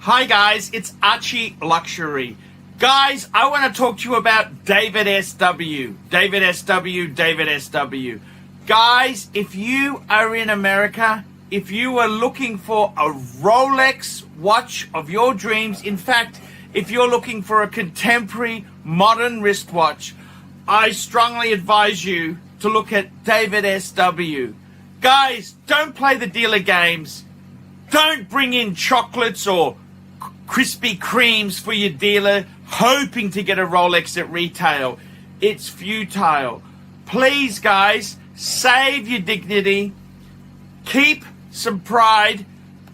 Hi guys, it's Archie Luxury. Guys, I want to talk to you about David SW. David SW, David SW. Guys, if you are in America, if you are looking for a Rolex watch of your dreams, in fact, if you're looking for a contemporary modern wristwatch, I strongly advise you to look at David SW. Guys, don't play the dealer games. Don't bring in chocolates or Krispy Kremes for your dealer hoping to get a Rolex at retail. It's futile. Please, guys, save your dignity. Keep some pride.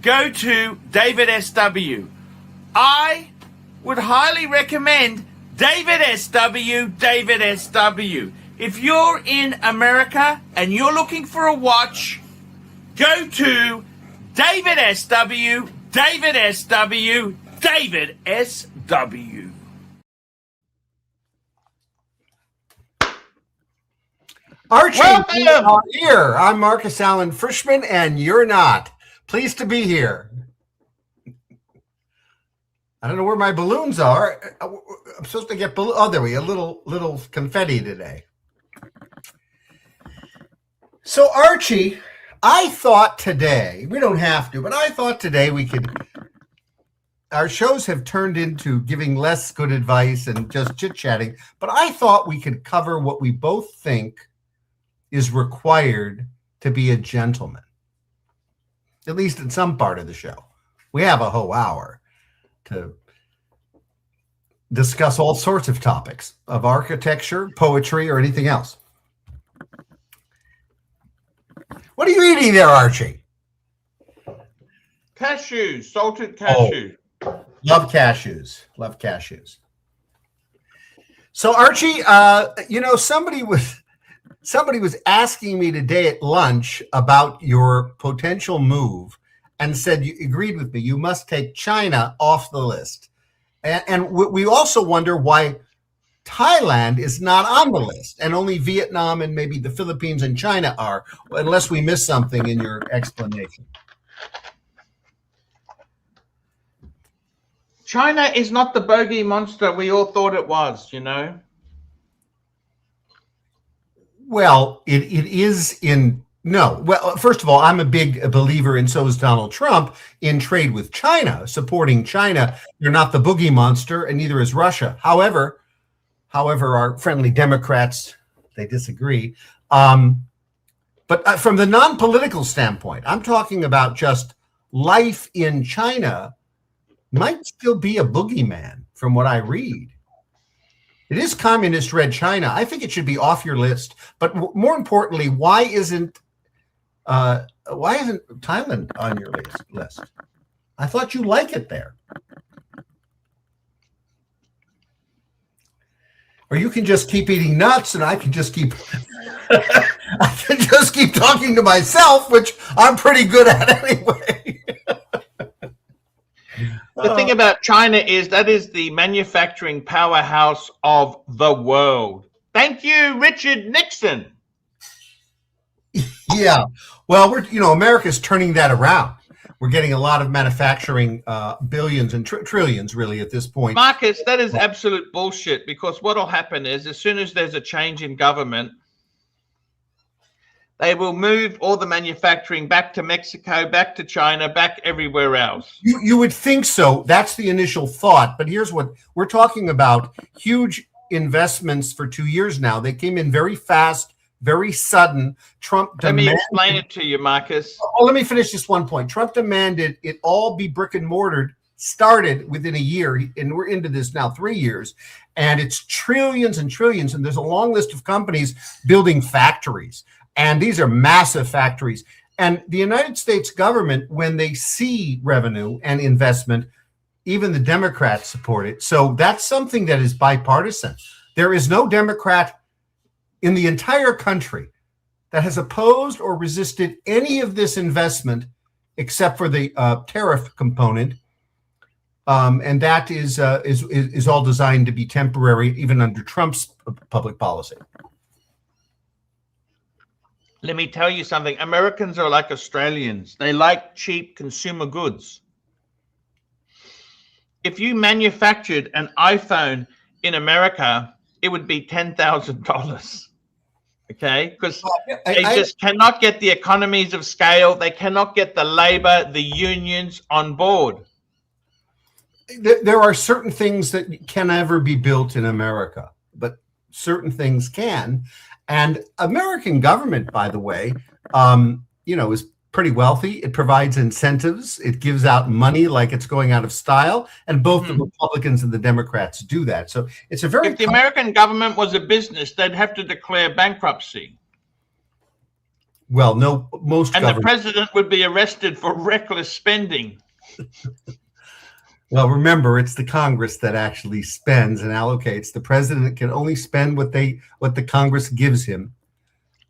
Go to David SW. I would highly recommend David SW, David SW. If you're in America and you're looking for a watch, go to David SW, David SW, David SW. Archie, we are here. I'm Marcus Allen Frishman, and you're not. Pleased to be here. I don't know where my balloons are. I'm supposed to get balloons. Oh, there we go. A little confetti today. So, Archie, I thought today, we don't have to, but I thought today we could, our shows have turned into giving less good advice and just chit-chatting, but I thought we could cover what we both think is required to be a gentleman, at least in some part of the show. We have a whole hour to discuss all sorts of topics of architecture, poetry, or anything else. What are you eating there, Archie? Cashews, salted cashew. Oh, love cashews. Love cashews. So, Archie, somebody was asking me today at lunch about your potential move and said you agreed with me. You must take China off the list. And we also wonder why Thailand is not on the list and only Vietnam and maybe the Philippines and China are, unless we missed something in your explanation. China is not the bogey monster we all thought it was, you know. Well, it is in no. Well, first of all, I'm a big believer, and so is Donald Trump, in trade with China, supporting China. They're not the boogie monster, and neither is Russia. However, our friendly Democrats, they disagree. But from the non-political standpoint, I'm talking about just life in China might still be a boogeyman from what I read. It is communist red China. I think it should be off your list. But more importantly, why isn't Thailand on your list? I thought you like it there. Or you can just keep eating nuts, and I can just keep talking to myself, which I'm pretty good at anyway. The thing about China is that is the manufacturing powerhouse of the world. Thank you, Richard Nixon. Yeah, well, America's turning that around. We're getting a lot of manufacturing, billions and trillions, really, at this point. Marcus, that is absolute bullshit, because what will happen is as soon as there's a change in government, they will move all the manufacturing back to Mexico, back to China, back everywhere else. You would think so. That's the initial thought. But here's what we're talking about. Huge investments for 2 years now. They came in very fast, very sudden. Trump demanded. Let me explain it to you, Marcus. Oh, let me finish this one point. Trump demanded it all be brick and mortared, started within a year, and we're into this now 3 years. And it's trillions and trillions. And there's a long list of companies building factories. And these are massive factories. And the United States government, when they see revenue and investment, even the Democrats support it. So that's something that is bipartisan. There is no Democrat in the entire country that has opposed or resisted any of this investment except for the tariff component. And that is all designed to be temporary, even under Trump's public policy. Let me tell you something. Americans are like Australians. They like cheap consumer goods. if you manufactured an iPhone in America, it would be $10,000. Okay, because they just cannot get the economies of scale. They cannot get the labor, the unions on board. There are certain things that can never be built in America, but certain things can. And American government, by the way, is pretty wealthy. It provides incentives. It gives out money like it's going out of style. And both the Republicans and the Democrats do that. So it's a very... If the American government was a business, they'd have to declare bankruptcy. Well, no, most and the president would be arrested for reckless spending. Well, remember, it's the Congress that actually spends and allocates. The president can only spend what the Congress gives him.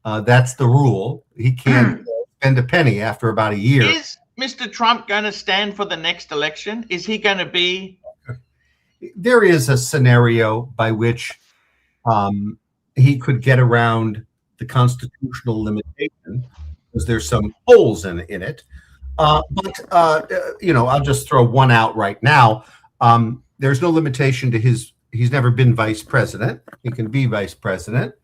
That's the rule. He can't spend a penny after about a year. Is Mr. Trump going to stand for the next election? Is he going to be? There is a scenario by which he could get around the constitutional limitation because there's some holes in it. I'll just throw one out right now. There's no limitation to he's never been vice president. He can be vice president.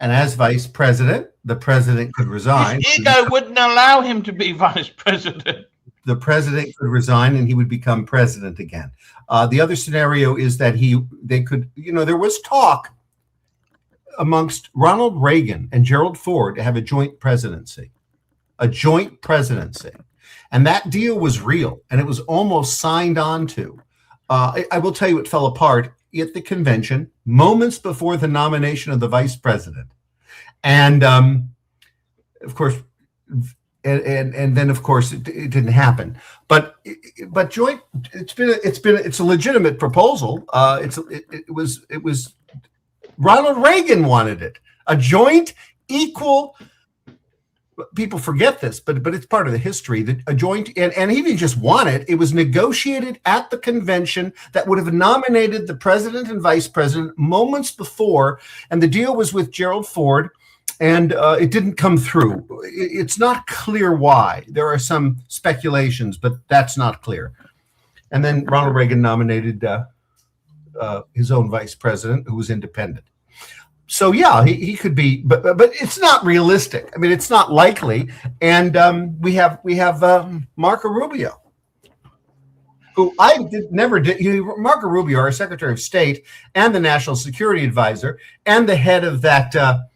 And as vice president, the president could resign. His ego wouldn't allow him to be vice president. The president could resign and he would become president again. The other scenario is that they could, there was talk amongst Ronald Reagan and Gerald Ford to have a joint presidency. And that deal was real, and it was almost signed on to. I will tell you it fell apart at the convention moments before the nomination of the vice president. And of course, and then of course it didn't happen. But joint, it's a legitimate proposal. It was Ronald Reagan wanted it, a joint equal. People forget this, but it's part of the history that a joint, and he didn't just want it. It was negotiated at the convention that would have nominated the president and vice president moments before, and the deal was with Gerald Ford, and it didn't come through. It's not clear why. There are some speculations, but that's not clear. And then Ronald Reagan nominated his own vice president, who was independent. So yeah, he could be, but it's not realistic. I mean, it's not likely. And we have Marco Rubio, who never did. Marco Rubio, our Secretary of State and the National Security Advisor, and the head of that a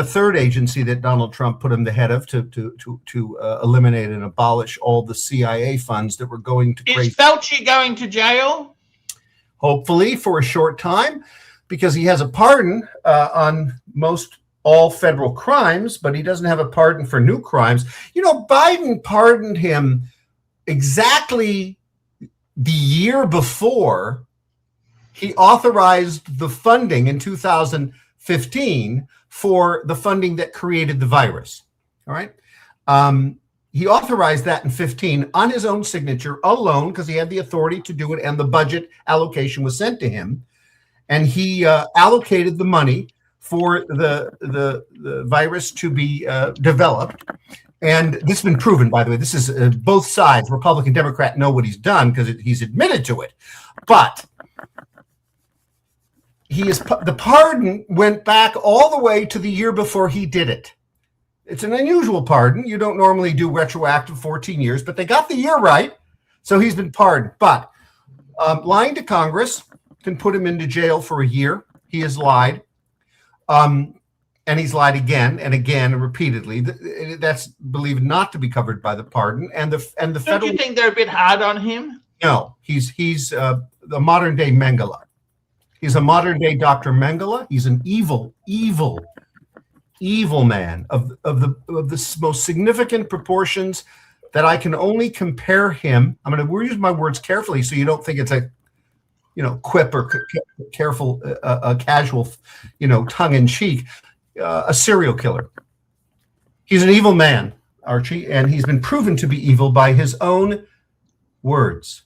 third agency that Donald Trump put him the head of to eliminate and abolish all the CIA funds that were going to. Is Fauci going to jail? Hopefully for a short time, because he has a pardon on most all federal crimes, but he doesn't have a pardon for new crimes. Biden pardoned him exactly the year before he authorized the funding in 2015 for the funding that created the virus. All right. He authorized that in 2015 on his own signature alone, because he had the authority to do it, and the budget allocation was sent to him. And he allocated the money for the virus to be developed. And this has been proven, by the way. This is both sides, Republican, Democrat, know what he's done because he's admitted to it. But the pardon went back all the way to the year before he did it. It's an unusual pardon. You don't normally do retroactive 14 years, but they got the year right. So he's been pardoned. But lying to Congress can put him into jail for a year. He has lied. And he's lied again and again and repeatedly. That's believed not to be covered by the pardon. And the federal. Don't you think they're a bit hard on him? No, he's the modern day Mengele. He's a modern day Dr. Mengele. He's an evil man of the most significant proportions that I can only compare him. I'm going to use my words carefully so you don't think it's a quip or careful, casual, tongue in cheek, a serial killer. He's an evil man, Archie, and he's been proven to be evil by his own words.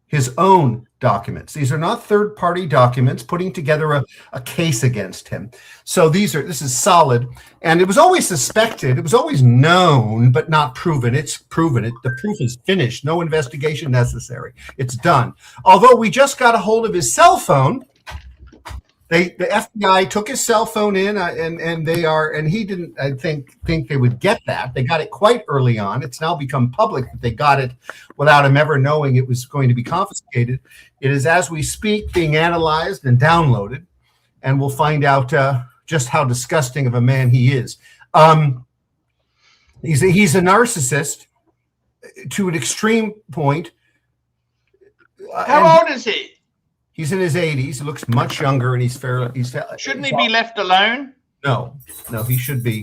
his own documents. These are not third-party documents putting together a case against him. So this is solid. And it was always suspected, it was always known, but not proven. It's proven. The proof is finished. No investigation necessary. It's done. Although we just got a hold of his cell phone. The FBI took his cell phone in, and he didn't, I think they would get that. They got it quite early on. It's now become public that they got it without him ever knowing it was going to be confiscated. It is, as we speak, being analyzed and downloaded, and we'll find out just how disgusting of a man he is. He's a narcissist to an extreme point. How old is he? He's in his 80s. He looks much younger, and Shouldn't he be left alone? No, he should be.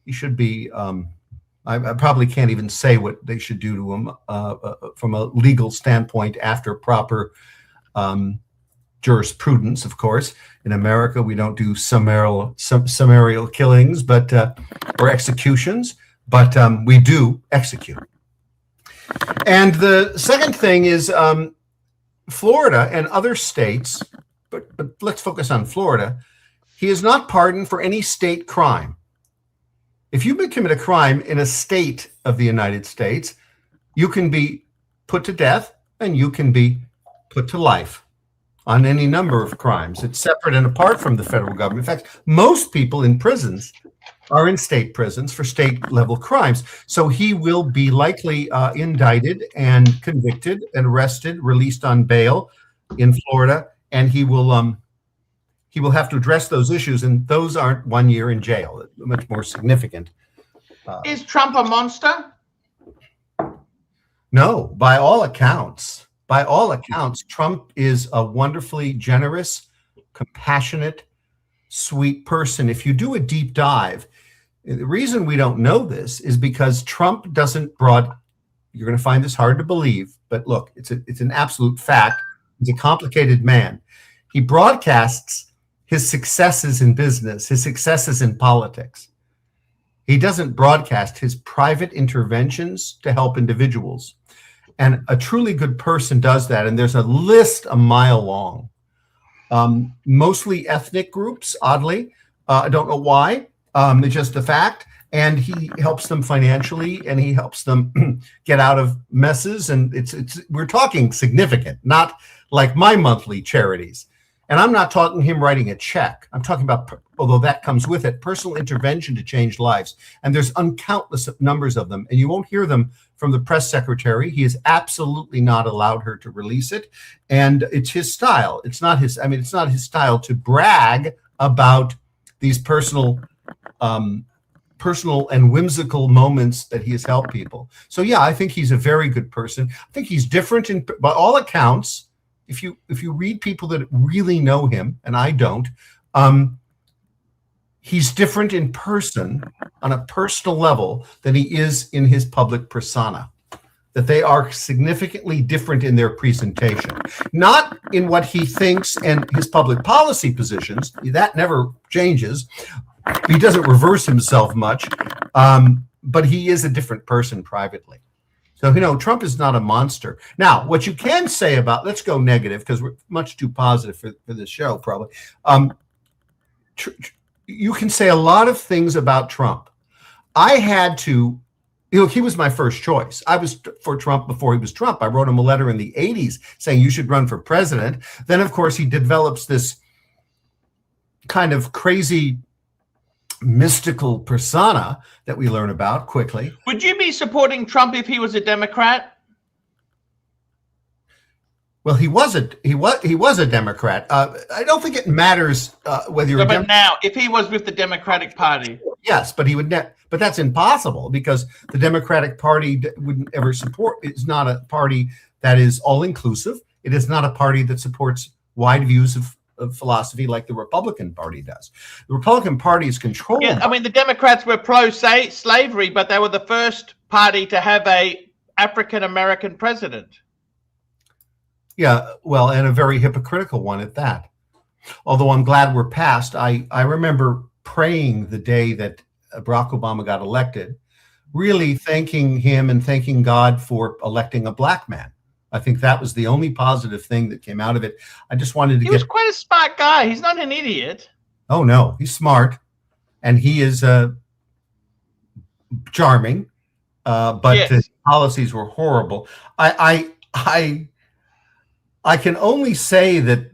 He should be. I probably can't even say what they should do to him from a legal standpoint after proper jurisprudence. Of course, in America, we don't do summarial killings, or executions, but we do execute. And the second thing is. Florida and other states, but let's focus on Florida, he is not pardoned for any state crime. If you commit a crime in a state of the United States, you can be put to death and you can be put to life on any number of crimes. It's separate and apart from the federal government. In fact, most people in prisons are in state prisons for state level crimes. So he will be likely indicted and convicted and arrested, released on bail in Florida, and he will have to address those issues, and those aren't 1 year in jail. Much more significant. Is Trump a monster? No, by all accounts, Trump is a wonderfully generous, compassionate, sweet person. If you do a deep dive, the reason we don't know this is because Trump doesn't you're going to find this hard to believe, but look, it's an absolute fact. He's a complicated man. He broadcasts his successes in business, his successes in politics. He doesn't broadcast his private interventions to help individuals. And a truly good person does that. And there's a list a mile long. Mostly ethnic groups, oddly. I don't know why. It's just a fact. And he helps them financially, and he helps them get out of messes. And we're talking significant, not like my monthly charities. And I'm not talking him writing a check. I'm talking about, although that comes with it, personal intervention to change lives. And there's uncountless numbers of them. And you won't hear them from the press secretary. He has absolutely not allowed her to release it. And it's his style. It's not his style to brag about these personal and whimsical moments that he has helped people. So yeah, I think he's a very good person. I think he's different by all accounts. If you read people that really know him, and I don't, he's different in person on a personal level than he is in his public persona. That they are significantly different in their presentation, not in what he thinks and his public policy positions. That never changes. He doesn't reverse himself much, but he is a different person privately. So, Trump is not a monster. Now, what you can say let's go negative, because we're much too positive for this show, probably. You can say a lot of things about Trump. I had to, he was my first choice. I was for Trump before he was Trump. I wrote him a letter in the 80s saying you should run for president. Then, of course, he develops this kind of crazy mystical persona that we learn about quickly. Would you be supporting Trump if he was a Democrat? Well, he was a Democrat. I don't think it matters whether you're. But now, if he was with the Democratic Party, yes, but he would. But that's impossible because the Democratic Party wouldn't ever support. It's not a party that is all inclusive. It is not a party that supports wide views of philosophy like the Republican Party does. The Republican Party is controlled. Yeah, I mean, the Democrats were pro-slavery, but they were the first party to have a African-American president. Yeah, well, and a very hypocritical one at that. Although I'm glad we're past. I remember praying the day that Barack Obama got elected, really thanking him and thanking God for electing a black man. I think that was the only positive thing that came out of it. I just wanted to He was quite a smart guy. He's not an idiot. Oh, no, he's smart. And he is charming. But Yes. his policies were horrible. I can only say that,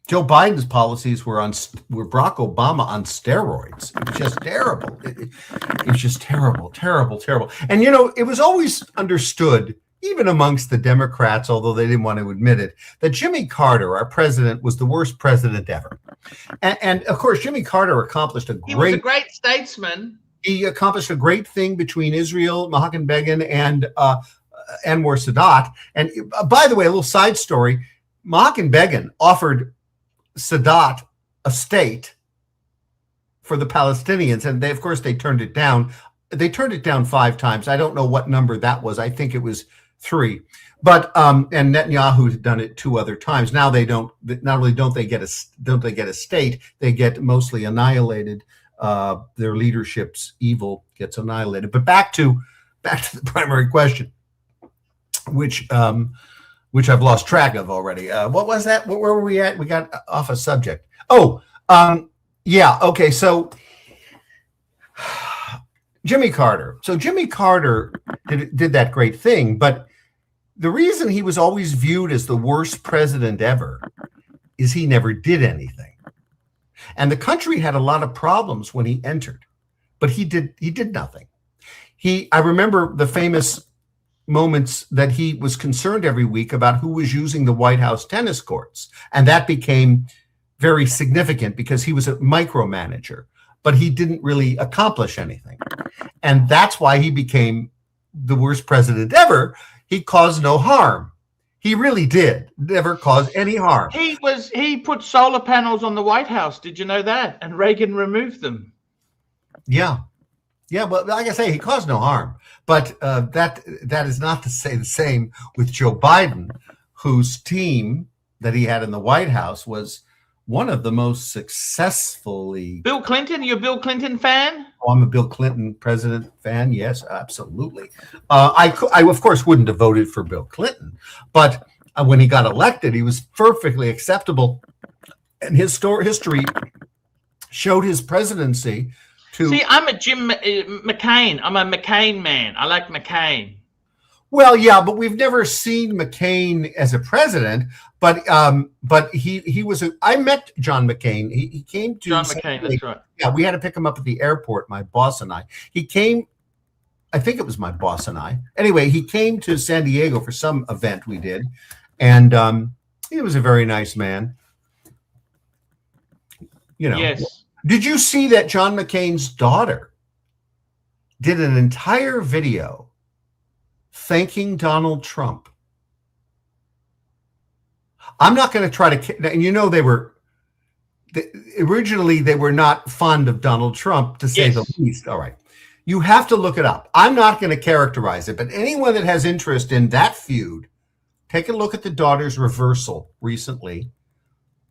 Joe Biden's policies were Barack Obama on steroids. It was just terrible. It was just terrible. And, it was always understood, even amongst the Democrats, although they didn't want to admit it, that Jimmy Carter, our president, was the worst president ever. And of course, Jimmy Carter accomplished He was a great statesman. He accomplished a great thing between Israel, Mohammad Begin, and Anwar Sadat. And by the way, a little side story, Mohammad Begin offered Sadat a state for the Palestinians, and they, of course, they turned it down. They turned it down 5 times. I don't know what number that was. I think it was 3. But and Netanyahu had done it 2 other times. Now they don't. Not only don't they get a state, they get mostly annihilated. Their leadership's evil gets annihilated. But back to the primary question, which I've lost track of already. What was that? Where were we at? We got off a subject. Oh, yeah. Okay. So Jimmy Carter. So Jimmy Carter did that great thing, but the reason he was always viewed as the worst president ever is he never did anything. And the country had a lot of problems when he entered, but he did nothing. I remember the famous moments that he was concerned every week about who was using the White House tennis courts. And that became very significant because he was a micromanager, but he didn't really accomplish anything. And that's why he became the worst president ever. He caused no harm. He really did never cause any harm. He put solar panels on the White House. Did you know that? And Reagan removed them. Yeah. Yeah, but like I say, he caused no harm. But that is not to say the same with Joe Biden, whose team that he had in the White House was one of the most successfully. Bill Clinton, you a Bill Clinton fan? Oh, I'm a Bill Clinton president fan. Yes, absolutely. I of course wouldn't have voted for Bill Clinton, but when he got elected, he was perfectly acceptable, and his history showed his presidency. See, I'm a Jim McCain. I'm a McCain man. I like McCain. Well, yeah, but we've never seen McCain as a president. But he was. I met John McCain. He came to John McCain. That's right. Yeah, we had to pick him up at the airport. My boss and I. He came. I think it was my boss and I. Anyway, he came to San Diego for some event we did, and he was a very nice man. Yes. Did you see that John McCain's daughter did an entire video thanking Donald Trump? I'm not going to try to, and originally they were not fond of Donald Trump, to say the least. All right. You have to look it up. I'm not going to characterize it, but anyone that has interest in that feud, take a look at the daughter's reversal recently.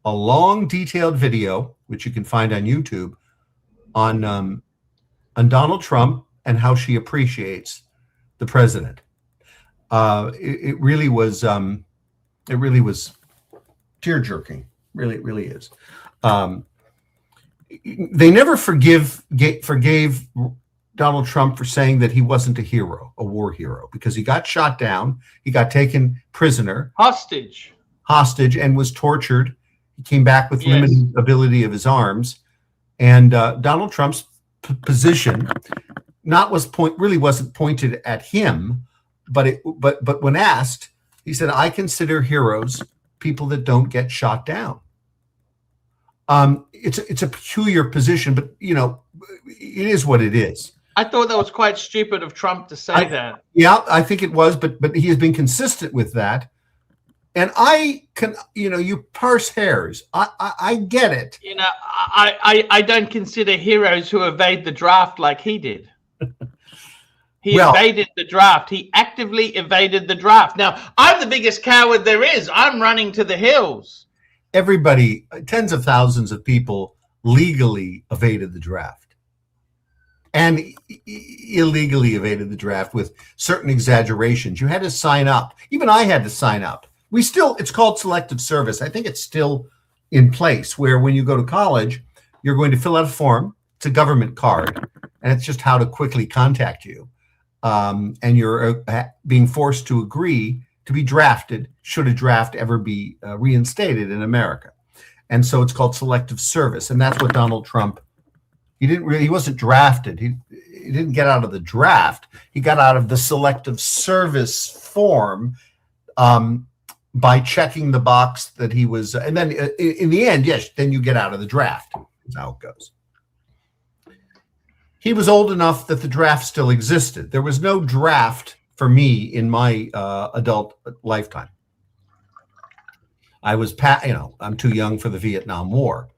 A long, detailed video, which you can find on YouTube, on Donald Trump and how she appreciates the president. It really was tear-jerking. Really, it really is. They never forgave Donald Trump for saying that he wasn't a hero, a war hero, because he got shot down, he got taken prisoner, hostage, and was tortured. He came back with limited ability of his arms, and Donald Trump's position really wasn't pointed at him, but when asked, he said, "I consider heroes people that don't get shot down." It's a peculiar position, but it is what it is. I thought that was quite stupid of Trump to say that. Yeah, I think it was, but he has been consistent with that. And I can, you parse hairs. I get it. I don't consider heroes who evade the draft like he did. He evaded the draft. He actively evaded the draft. Now, I'm the biggest coward there is. I'm running to the hills. Everybody, tens of thousands of people legally evaded the draft. and illegally evaded the draft with certain exaggerations. You had to sign up. Even I had to sign up. It's called selective service. I think it's still in place, where when you go to college, you're going to fill out a form. It's a government card, and it's just how to quickly contact you. And you're being forced to agree to be drafted should a draft ever be reinstated in America. And so it's called selective service. And that's what Donald Trump, he wasn't drafted. He didn't get out of the draft. He got out of the selective service form by checking the box that he was, and then in the end, yes, then you get out of the draft. That's how it goes. He was old enough that the draft still existed. There was no draft for me in my adult lifetime. I'm too young for the Vietnam War.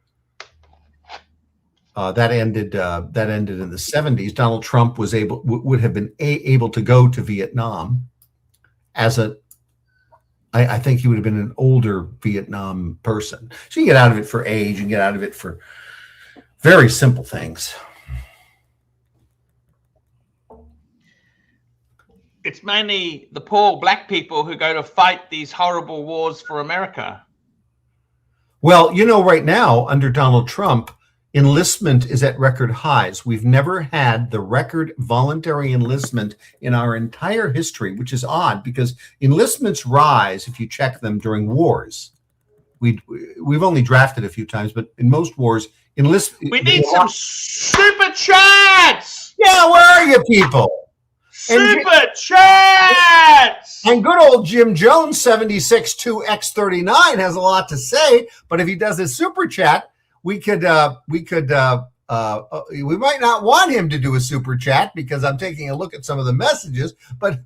That ended in the 70s. Donald Trump would have been able to go to Vietnam as I think he would have been an older Vietnam person. So you get out of it for age, and get out of it for very simple things. It's mainly the poor black people who go to fight these horrible wars for America. Well, right now under Donald Trump, enlistment is at record highs. We've never had the record voluntary enlistment in our entire history, which is odd because enlistments rise if you check them during wars. We've only drafted a few times, but in most wars, we need some super chats. Yeah, where are you people? Super chats! And good old Jim Jones, 76-2X39, has a lot to say. But if he does his super chat, we might not want him to do a super chat because I'm taking a look at some of the messages. But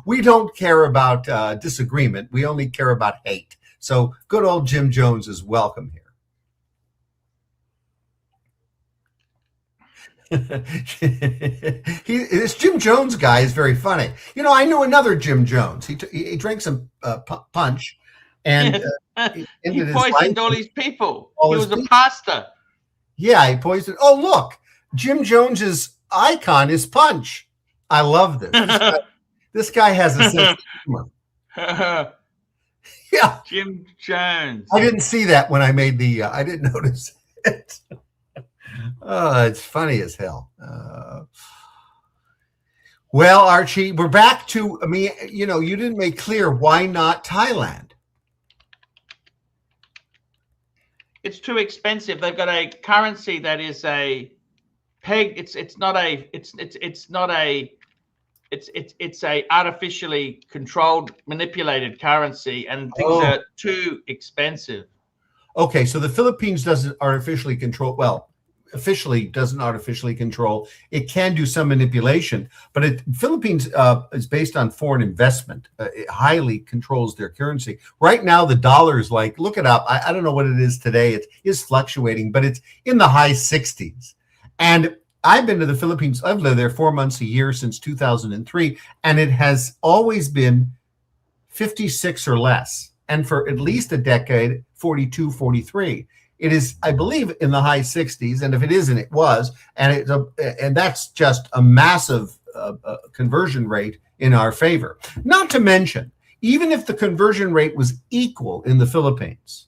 we don't care about disagreement. We only care about hate. So good old Jim Jones is welcome here. This Jim Jones guy is very funny. I knew another Jim Jones. He drank some punch, and he poisoned all these people. He was a pastor. Yeah, he poisoned. Oh, look, Jim Jones's icon is punch. I love this. This guy has a sense of humor. Yeah, Jim Jones. I didn't see that when I made the. I didn't notice it. Oh, it's funny as hell. Well, Archie, we're back to, you didn't make clear why not Thailand. It's too expensive. They've got a currency that is a peg. It's a artificially controlled, manipulated currency, and things are too expensive. Okay, so the Philippines doesn't artificially control. Well, officially doesn't artificially control. It can do some manipulation, but Philippines is based on foreign investment. It highly controls their currency. Right now, the dollar is look it up. I don't know what it is today. It is fluctuating, but it's in the high 60s. And I've been to the Philippines. I've lived there 4 months a year since 2003, and it has always been 56 or less. And for at least a decade, 42, 43. It is, I believe, in the high 60s, and if it isn't, it was, and that's just a massive conversion rate in our favor. Not to mention, even if the conversion rate was equal in the Philippines,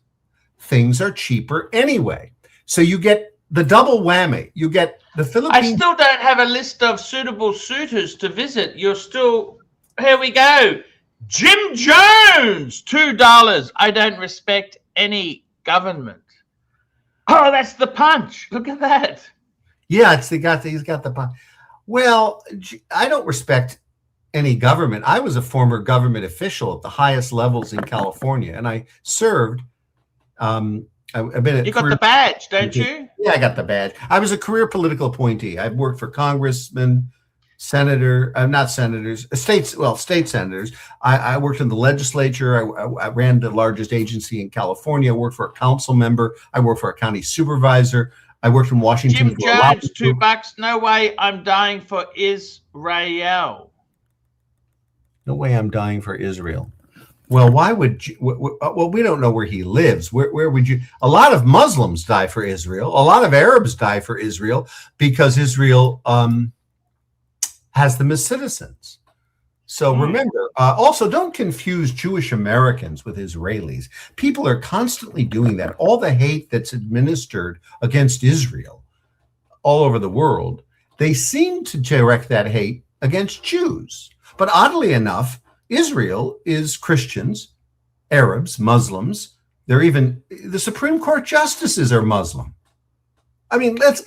things are cheaper anyway. So you get the double whammy. You get the Philippines. I still don't have a list of suitable suitors to visit. You're still, here we go. Jim Jones, $2. I don't respect any government. Oh, that's the punch. Look at that. Yeah, he's got the punch. Well, I don't respect any government. I was a former government official at the highest levels in California, and I served. I've been. You got the badge, don't you? Yeah, I got the badge. I was a career political appointee. I've worked for congressmen, not senators, state senators. I worked in the legislature. I ran the largest agency in California. I worked for a council member. I worked for a county supervisor. I worked in Washington. Jim Jones, $2. No way I'm dying for Israel. No way I'm dying for Israel. Well, why would you? Well, we don't know where he lives. Where would you? A lot of Muslims die for Israel. A lot of Arabs die for Israel because Israel has them as citizens. So remember, also don't confuse Jewish Americans with Israelis. People are constantly doing that. All the hate that's administered against Israel all over the world, they seem to direct that hate against Jews. But oddly enough, Israel is Christians, Arabs, Muslims. They're even, the Supreme Court justices are Muslim. I mean, that's,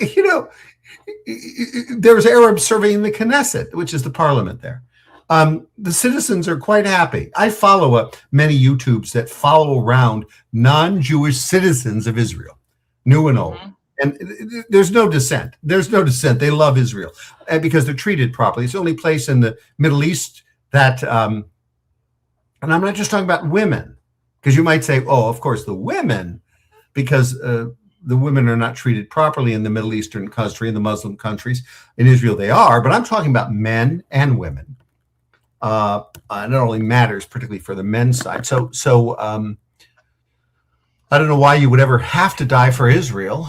there's Arabs serving the Knesset, which is the parliament there. The citizens are quite happy. I follow many YouTubes that follow around non-Jewish citizens of Israel, new and old. And there's no dissent. There's no dissent. They love Israel because they're treated properly. It's the only place in the Middle East that, and I'm not just talking about women, because you might say, oh, of course, the women, because the women are not treated properly in the Middle Eastern country, in the Muslim countries. In Israel, they are, but I'm talking about men and women. Not only matters, particularly for the men's side. So I don't know why you would ever have to die for Israel,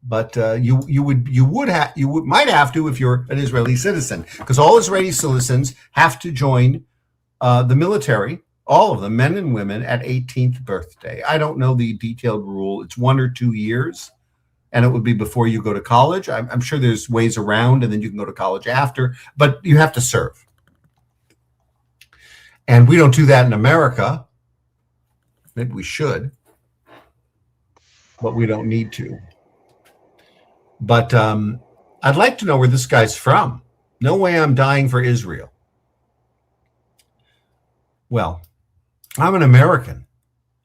but you might have to if you're an Israeli citizen, because all Israeli citizens have to join the military, all of them, men and women, at 18th birthday. I don't know the detailed rule. It's 1 or 2 years, and it would be before you go to college. I'm sure there's ways around, and then you can go to college after, but you have to serve. And we don't do that in America. Maybe we should, but we don't need to. But I'd like to know where this guy's from. No way I'm dying for Israel. Well, I'm an American.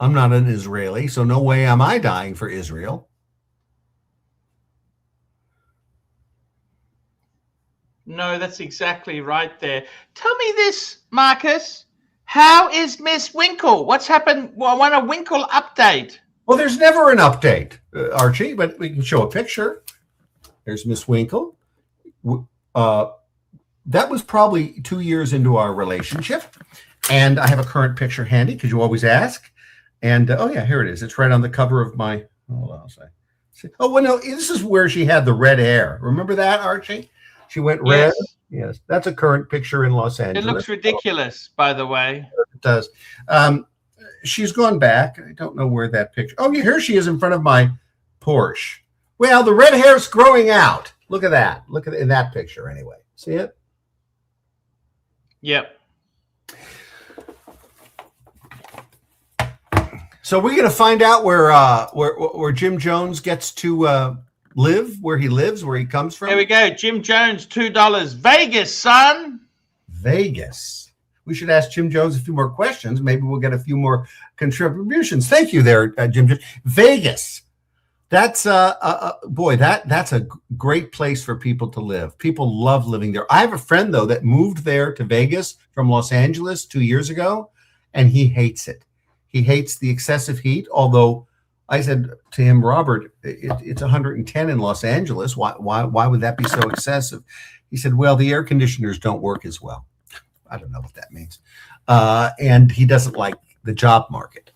I'm not an Israeli, so no way am I dying for Israel. No, that's exactly right there. Tell me this, Marcus. How is Miss Winkle? What's happened? Well, I want a Winkle update. Well, there's never an update, Archie, but we can show a picture. There's Miss Winkle. That was probably 2 years into our relationship. And I have a current picture handy because you always ask. And, oh, yeah, here it is. It's right on the cover of my, hold on a second. Oh, well, no, this is where she had the red hair. Remember that, Archie? She went red. Yes, that's a current picture in Los Angeles. It looks ridiculous, by the way. It does. She's gone back. I don't know where that picture. Oh, yeah, here she is in front of my Porsche. Well, the red hair's growing out. Look at that. Look at it in that picture anyway. See it? Yep. So we're going to find out where Jim Jones gets to live, where he lives, where he comes from. There we go. Jim Jones, $2. Vegas, son. Vegas. We should ask Jim Jones a few more questions. Maybe we'll get a few more contributions. Thank you there, Jim Jones. Vegas. That's boy, that's a great place for people to live. People love living there. I have a friend, though, that moved there to Vegas from Los Angeles 2 years ago, and he hates it. He hates the excessive heat, although I said to him, Robert, it's 110 in Los Angeles. Why would that be so excessive? He said, well, the air conditioners don't work as well. I don't know what that means. And he doesn't like the job market.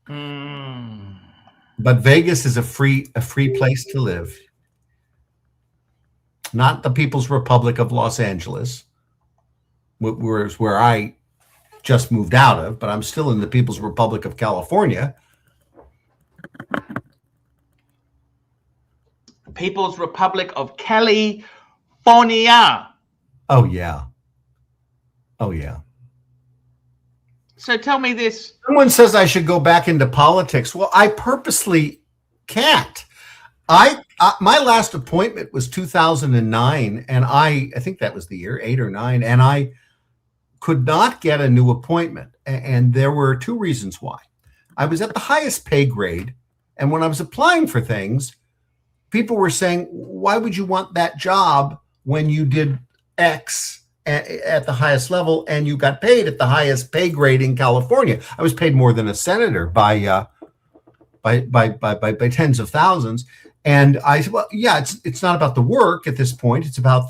But Vegas is a free place to live. Not the People's Republic of Los Angeles, where I just moved out of, but I'm still in the People's Republic of California. People's Republic of California. Oh, yeah. Oh, yeah. So tell me this. Someone says I should go back into politics. Well, I purposely can't. My last appointment was 2009, and I think that was the year, 8 or 9, and I could not get a new appointment. And there were 2 reasons why. I was at the highest pay grade, and when I was applying for things, people were saying, why would you want that job when you did X at the highest level and you got paid at the highest pay grade in California? I was paid more than a senator by by tens of thousands. And I said, well, yeah, it's not about the work at this point. It's not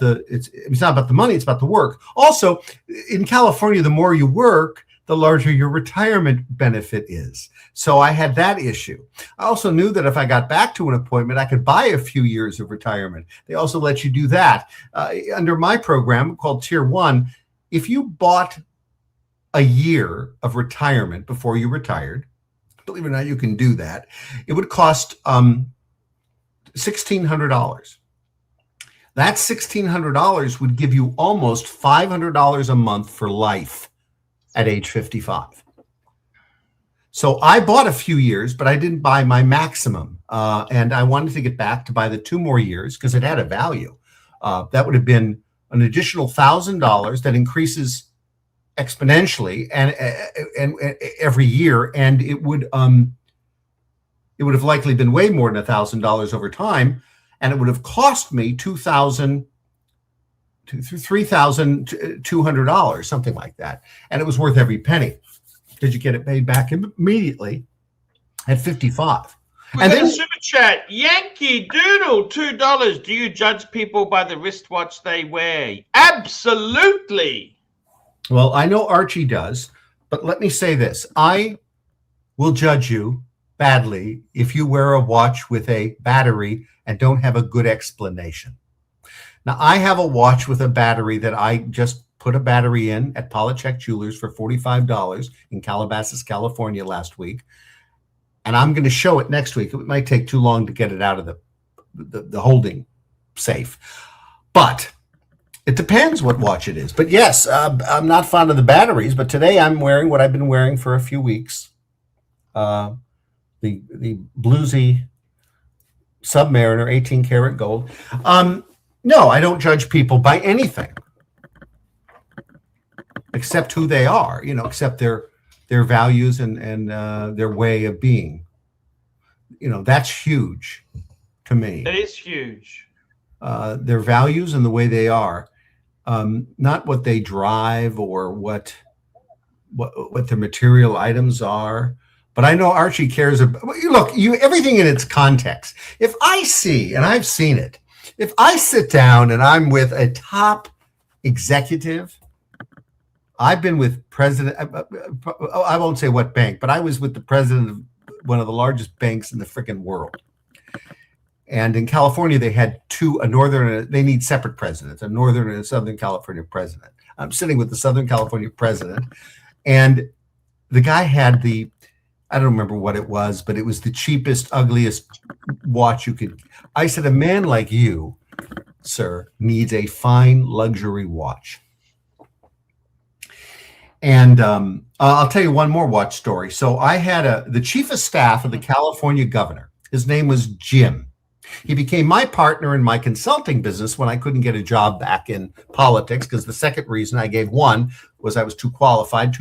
about the money. It's about the work. Also, in California, the more you work, the larger your retirement benefit is. So I had that issue. I also knew that if I got back to an appointment, I could buy a few years of retirement. They also let you do that. Under my program called Tier 1, if you bought a year of retirement before you retired, believe it or not, you can do that. It would cost $1,600. That $1,600 would give you almost $500 a month for life at age 55. So I bought a few years, but I didn't buy my maximum. And I wanted to get back to buy the 2 more years because it had a value. That would have been an additional $1,000 that increases exponentially and every year. And it would have likely been way more than $1,000 over time. And it would have cost me $3,200, something like that. And it was worth every penny because you get it paid back immediately at 55. And then super chat, Yankee Doodle, $2. Do you judge people by the wristwatch they wear? Absolutely. Well, I know Archie does, but let me say this. I will judge you badly if you wear a watch with a battery and don't have a good explanation. Now, I have a watch with a battery that I just put a battery in at Polycheck Jewelers for $45 in Calabasas, California last week. And I'm going to show it next week. It might take too long to get it out of the holding safe. But it depends what watch it is. But yes, I'm not fond of the batteries. But today I'm wearing what I've been wearing for a few weeks. The bluesy Submariner 18 karat gold. No, I don't judge people by anything except who they are, except their values and their way of being. That's huge to me. It is huge. Their values and the way they are, not what they drive or what their material items are. But I know Archie cares about. Look, everything in its context. If I see, and I've seen it, if I sit down and I'm with a top executive, I've been with president. I won't say what bank, but I was with the president of one of the largest banks in the freaking world. And in California, they had they need separate presidents, a Northern and a Southern California president. I'm sitting with the Southern California president, and the guy had I don't remember what it was, but it was the cheapest, ugliest watch you could. I said, a man like you, sir, needs a fine luxury watch. And I'll tell you one more watch story. So I had the chief of staff of the California governor. His name was Jim. He became my partner in my consulting business when I couldn't get a job back in politics, because the second reason I gave one was I was too qualified,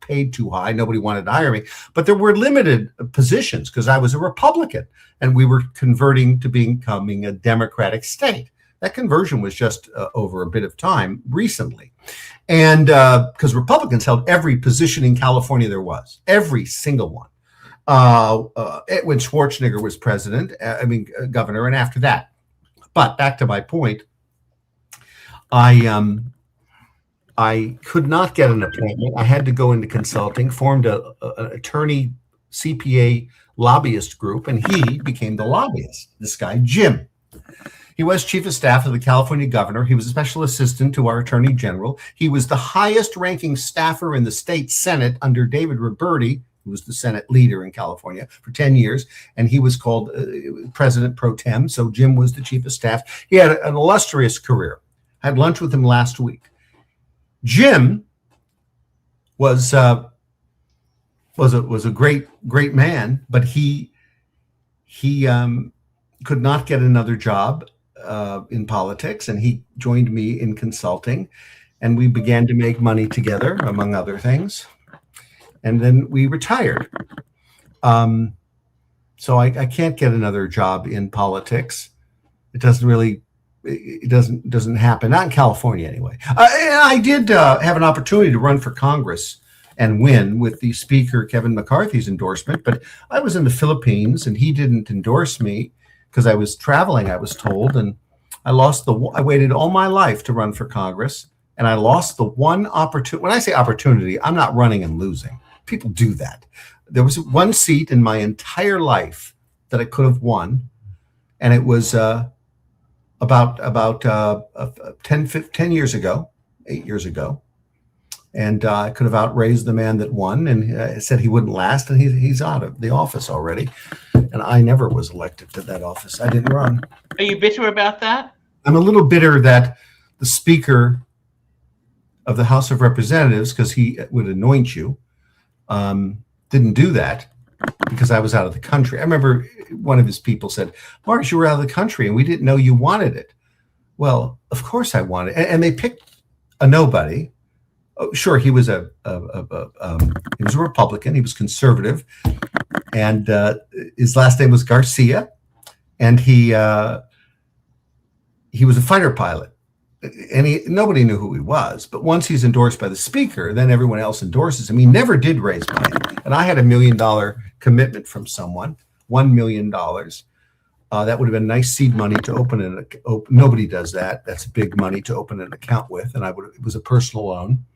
paid too high. Nobody wanted to hire me. But there were limited positions because I was a Republican and we were converting to becoming a Democratic state. That conversion was just over a bit of time recently. And because Republicans held every position in California there was, every single one. When Schwarzenegger was governor, and after that. But back to my point, I could not get an appointment. I had to go into consulting, formed an attorney CPA lobbyist group, and he became the lobbyist, this guy, Jim. He was chief of staff of the California governor. He was a special assistant to our attorney general. He was the highest ranking staffer in the state Senate under David Roberti, who was the Senate leader in California for 10 years. And he was called President Pro Tem. So Jim was the chief of staff. He had an illustrious career. I had lunch with him last week. Jim was a great man, but he could not get another job in politics, and he joined me in consulting, and we began to make money together, among other things. And then we retired. So I can't get another job in politics. It doesn't happen, not in California anyway. And I did have an opportunity to run for Congress and win with the Speaker Kevin McCarthy's endorsement. But I was in the Philippines, and he didn't endorse me because I was traveling, I was told, and I waited all my life to run for Congress, and I lost the one opportunity. When I say opportunity, I'm not running and losing. People do that. There was one seat in my entire life that I could have won, and it was about 10 years ago, 8 years ago. And I could have outraised the man that won, and said he wouldn't last, and he's out of the office already. And I never was elected to that office. I didn't run. Are you bitter about that? I'm a little bitter that the Speaker of the House of Representatives, because he would anoint you, didn't do that because I was out of the country. I remember one of his people said, "Marcus, you were out of the country, and we didn't know you wanted it." Well, of course I wanted it. And they picked a nobody. Oh, sure, he was a Republican. He was conservative, and his last name was Garcia, and he was a fighter pilot, and nobody knew who he was. But once he's endorsed by the Speaker, then everyone else endorses him. He never did raise money, and I had $1 million commitment from someone, $1 million. That would have been nice seed money to open nobody does that. That's big money to open an account with, and it was a personal loan.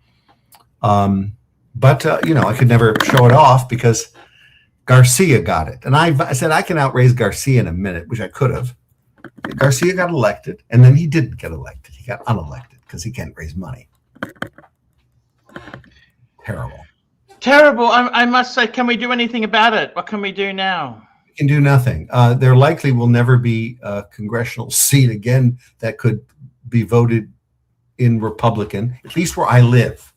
But I could never show it off because Garcia got it. And I said, I can outraise Garcia in a minute, which I could have. Garcia got elected, and then he didn't get elected. He got unelected because he can't raise money. Terrible. I must say, can we do anything about it? What can we do now? We can do nothing. There likely will never be a congressional seat again that could be voted in Republican, at least where I live.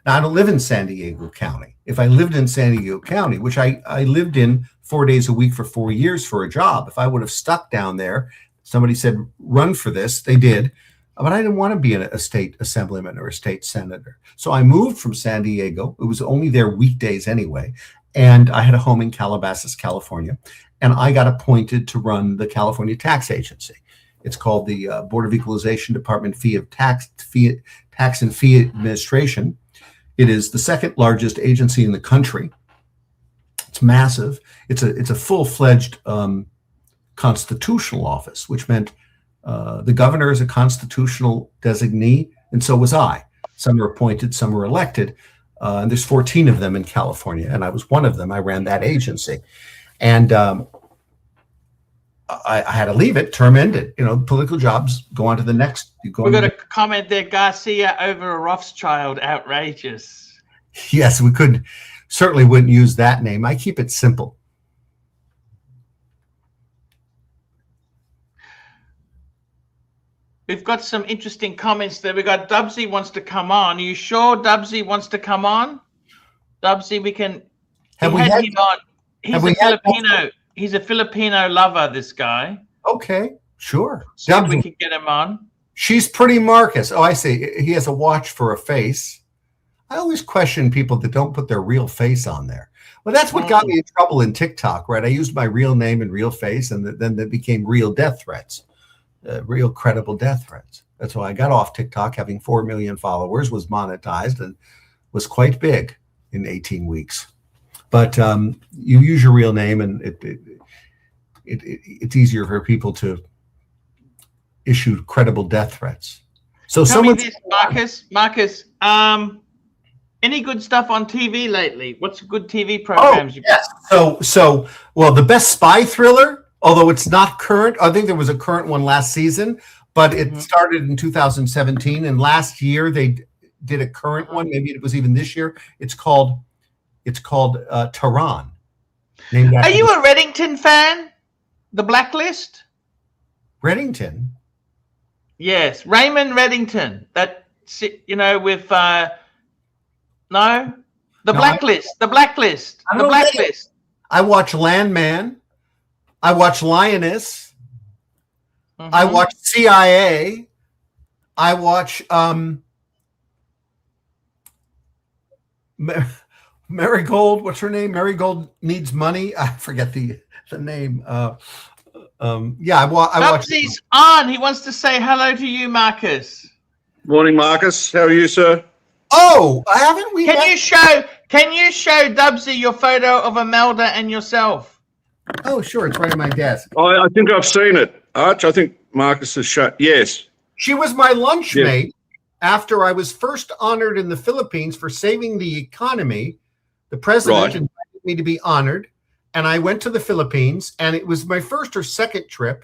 Now, I don't live in San Diego County. If I lived in San Diego County, which I lived in 4 days a week for 4 years for a job, if I would have stuck down there, somebody said, run for this, they did. But I didn't want to be a state assemblyman or a state senator. So I moved from San Diego. It was only there weekdays anyway. And I had a home in Calabasas, California. And I got appointed to run the California Tax Agency. It's called the Board of Equalization Department Tax and Fee Administration. It is the second largest agency in the country. It's massive. It's a full-fledged constitutional office, which meant the governor is a constitutional designee, and so was I. Some are appointed, some were elected. And there's 14 of them in California, and I was one of them. I ran that agency. And I had to leave it, term ended. Political jobs go on to the next. We've got a comment there, Garcia over a Rothschild, outrageous. Yes, we certainly wouldn't use that name. I keep it simple. We've got some interesting comments there. We've got Dubsy wants to come on. Are you sure Dubsy wants to come on? Dubsy, we can have him on. He's a Filipino. He's a Filipino lover, this guy. Okay, sure. See if we can get him on. She's pretty Marcus. Oh, I see. He has a watch for a face. I always question people that don't put their real face on there. Well, that's what got me in trouble in TikTok, right? I used my real name and real face, and then they became real death threats, real credible death threats. That's why I got off TikTok, having 4 million followers, was monetized, and was quite big in 18 weeks. But you use your real name, and it's easier for people to issue credible death threats. So Tell me this, Marcus. Any good stuff on TV lately? What's good TV programs? Yes. So the best spy thriller, although it's not current. I think there was a current one last season, but it started in 2017, and last year they did a current one. Maybe it was even this year. It's called Tehran. Are you a Reddington fan? The Blacklist? Reddington? Yes, Raymond Reddington. That, with no, the Blacklist. The Blacklist. The Blacklist. I watch Landman. I watch Lioness. I watch CIA. I watch Marigold. What's her name? Marigold Needs Money. I forget the name. I watch. Dubsy's on. He wants to say hello to you, Marcus. Morning, Marcus. How are you, sir? Oh, haven't we? Can you show Dubsy your photo of Imelda and yourself? Oh, sure. It's right on my desk. I think I've seen it, Arch. I think Marcus has shown. Yes. She was my lunch mate after I was first honored in the Philippines for saving the economy. The president invited me to be honored, and I went to the Philippines, and it was my first or second trip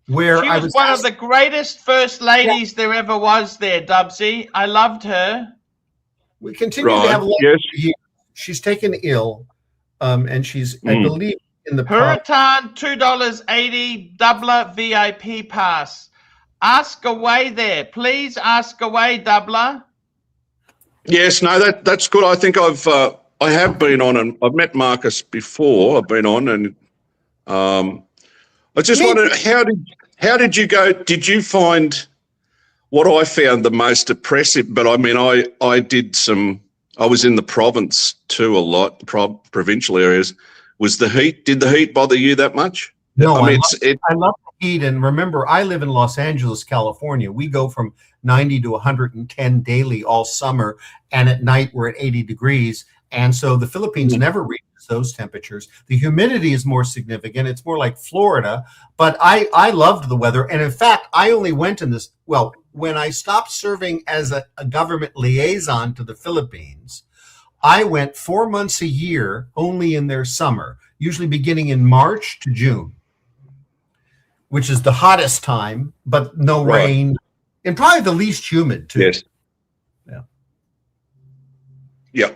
where she was one of the greatest first ladies there ever was there, Dubsy. I loved her. We continue to have years. She's taken ill, and she's, I believe, in the Puritan, $2.80, Doubler VIP pass. Ask away there. Please ask away, Doubler. Yes, no, that's good. I think I have been on, and I've met Marcus before. I've been on, and I just wondered, how did you go? Did you find what I found the most oppressive? But I mean, I was in the province too a lot, provincial areas. Was the heat? Did the heat bother you that much? No, I love the heat, and remember, I live in Los Angeles, California. We go from 90 to 110 daily all summer, and at night we're at 80 degrees. And so the Philippines never reaches those temperatures. The humidity is more significant. It's more like Florida, but I loved the weather. And in fact, I only went in this, well, when I stopped serving as a government liaison to the Philippines, I went 4 months a year only in their summer, usually beginning in March to June, which is the hottest time, but no rain, and probably the least humid too. Yes. Yeah. Yeah.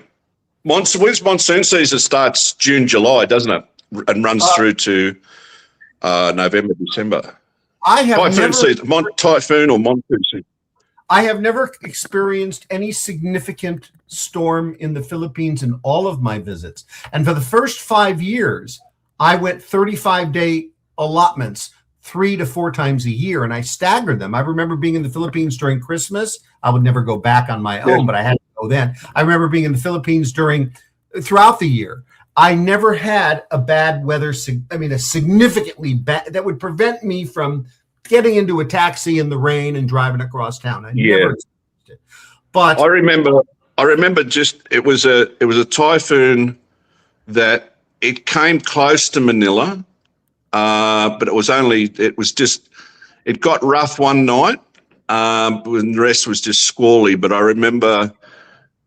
Monsoon season starts June, July, doesn't it? And runs through to November, December. I have typhoon or monsoon season. I have never experienced any significant storm in the Philippines in all of my visits. And for the first 5 years, I went 35-day allotments 3 to 4 times a year, and I staggered them. I remember being in the Philippines during Christmas. I would never go back on my own, but I had to go then. I remember being in the Philippines throughout the year. I never had a bad weather, a significantly bad, that would prevent me from getting into a taxi in the rain and driving across town. I never experienced it. But I remember just it was a typhoon that it came close to Manila, but it got rough one night, and the rest was just squally. But I remember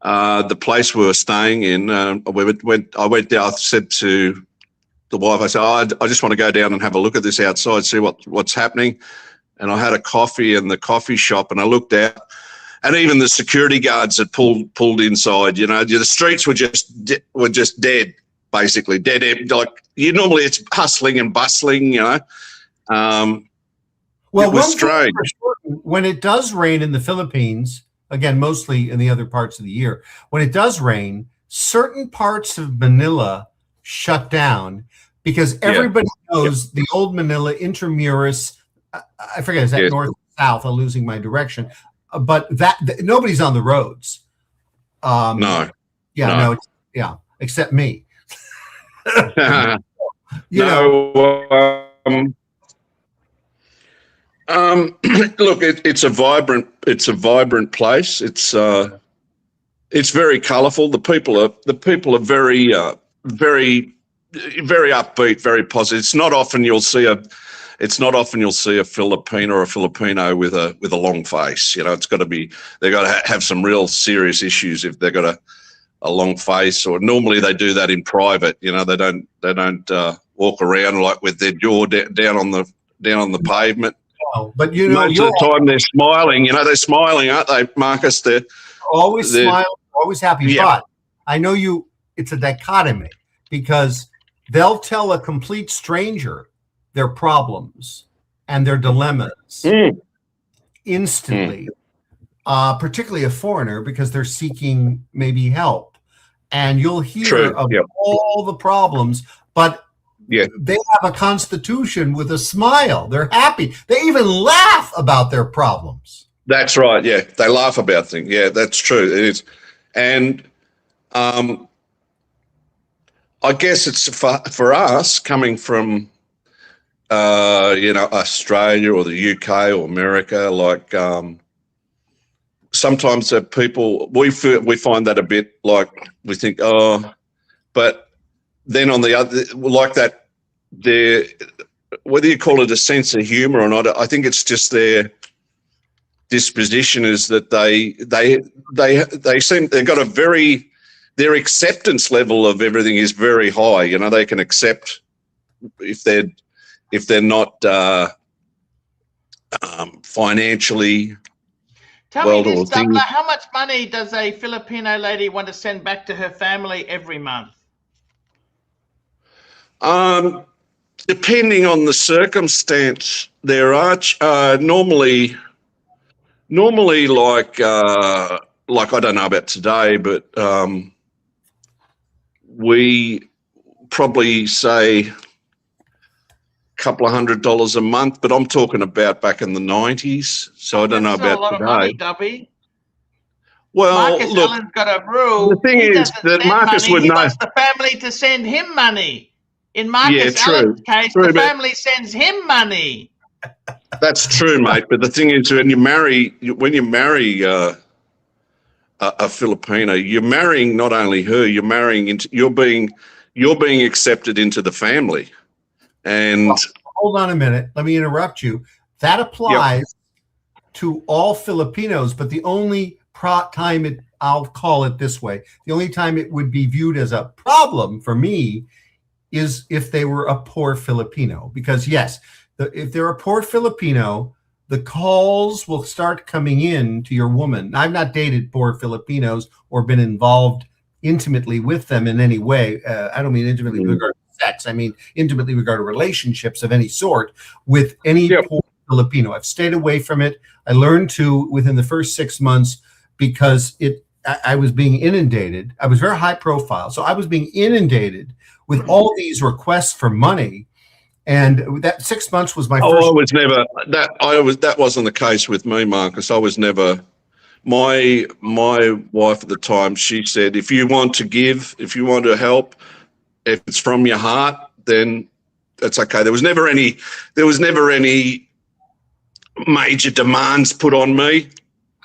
the place we were staying in. I went down. I said to the wife, I said, I just want to go down and have a look at this outside, see what's happening. And I had a coffee in the coffee shop, and I looked out, and even the security guards had pulled inside. You know, the streets were just dead, basically dead. Like normally, it's hustling and bustling. You know, well, it was strange. When it does rain in the Philippines, again, mostly in the other parts of the year, when it does rain, certain parts of Manila shut down because everybody knows the old Manila Intramuros. I forget, is that north or south? I'm losing my direction. But nobody's on the roads. No. Yeah, no, except me. Look, it's a vibrant place. It's very colourful. The people are very very upbeat, very positive. It's not often you'll see a Filipino or a Filipino with a long face. You know, they've got to have some real serious issues if they've got a long face, or normally they do that in private. You know, they don't walk around like with their jaw down on the pavement. Oh, but you know, most of the time they're smiling. You know, they're smiling, aren't they, Marcus? They're always smiling, always happy. Yeah. But I know it's a dichotomy because they'll tell a complete stranger their problems and their dilemmas instantly, particularly a foreigner, because they're seeking maybe help. And you'll hear of all the problems, but they have a constitution with a smile. They're happy. They even laugh about their problems. That's right. Yeah, they laugh about things. Yeah, that's true. It is. And I guess it's for us coming from Australia or the UK or America, like sometimes people, we find that a bit like, we think, oh, but then on the other, like that, whether you call it a sense of humor or not, I think it's just their disposition is that they seem, they've got their acceptance level of everything is very high. You know, they can accept if they're not financially. Tell me this, Doubler, how much money does a Filipino lady want to send back to her family every month? Depending on the circumstance, there are normally like I don't know about today, but we probably say a couple of $100 a month, but I'm talking about back in the 90s. So I don't know about a lot today. Of money, Dubby. Well, Marcus look, Allen's got a rule. The thing is that Marcus would know. He wants the family to send him money. In Marcus true. Allen's case, the family sends him money. That's true, mate. But the thing is, when you marry a Filipino, you're marrying not only her, you're marrying into, you're being accepted into the family. And hold on a minute, let me interrupt you. That applies to all Filipinos, but the only time I'll call it this way, the only time it would be viewed as a problem for me is if they were a poor Filipino. Because yes, if they're a poor Filipino, the calls will start coming in to your woman. I've not dated poor Filipinos or been involved intimately with them in any way. I don't mean intimately with regard to sex. I mean intimately with regard to relationships of any sort with any poor Filipino. I've stayed away from it. I learned to within the first 6 months because I was being inundated. I was very high profile. So I was being inundated with all these requests for money. And that 6 months was my first. I was never that wasn't the case with me, Marcus. I was never. My wife at the time, she said, if you want to give, if you want to help, if it's from your heart, then that's okay. There was never any major demands put on me,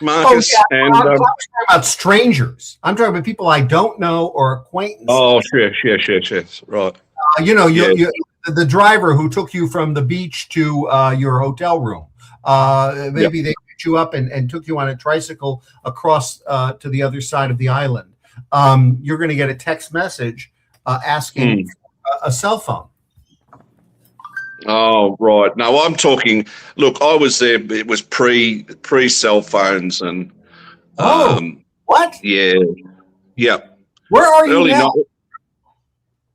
Marcus. Oh, yeah. I'm talking about strangers. I'm talking about people I don't know or acquaintances. Oh, sure, right. The driver who took you from the beach to your hotel room. Maybe they picked you up and took you on a tricycle across to the other side of the island. You're going to get a text message asking for a cell phone. Oh, right. No, I'm talking. Look, I was there. It was pre cell phones and. What? Yeah. Where are you now?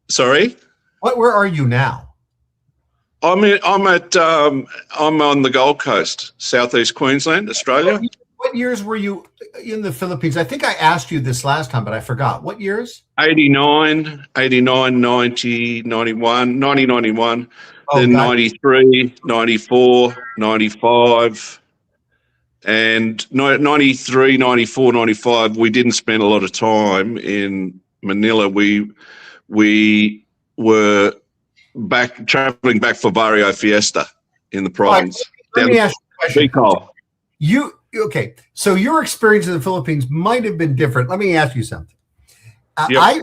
Sorry. Where are you now? I'm on the Gold Coast, southeast Queensland, Australia. What years were you in the Philippines? I think I asked you this last time, but I forgot. What years? 89, 90, 91, 90, 91, then 93, 94, 95, and 93, 94, 95. We didn't spend a lot of time in Manila. We were traveling back for Barrio Fiesta in the province. Let me ask you a question. Okay, so your experience in the Philippines might have been different. Let me ask you something. I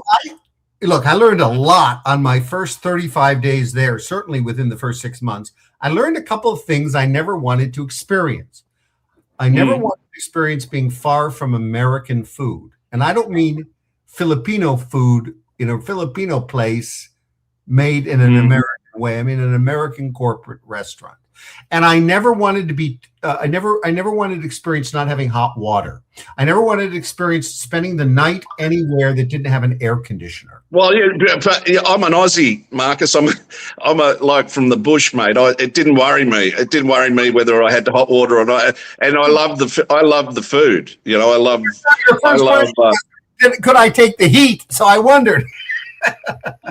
learned a lot on my first 35 days there, certainly within the first 6 months. I learned a couple of things I never wanted to experience. I never wanted to experience being far from American food. And I don't mean Filipino food in a Filipino place made in an American way. I mean an American corporate restaurant. And I never wanted to be. I never wanted to experience not having hot water. I never wanted to experience spending the night anywhere that didn't have an air conditioner. Well, I'm an Aussie, Marcus. I'm like from the bush, mate. It didn't worry me. It didn't worry me whether I had the hot water or not. And I love the food. You know, I love. Could I take the heat? So I wondered.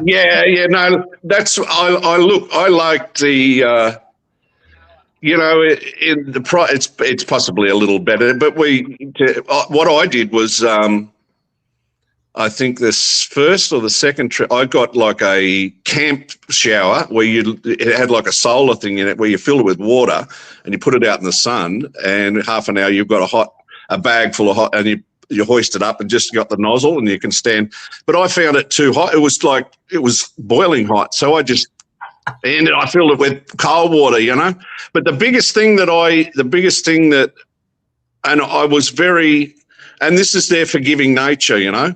No, that's I like the. It's possibly a little better, but what I did was, I think this first or the second trip, I got like a camp shower where it had like a solar thing in it where you fill it with water and you put it out in the sun, and half an hour you've got a bag full of hot, and you hoist it up and just got the nozzle and you can stand. But I found it too hot. It was boiling hot. So I just and I filled it with cold water, you know. But the biggest thing and I was very, and this is their forgiving nature, you know.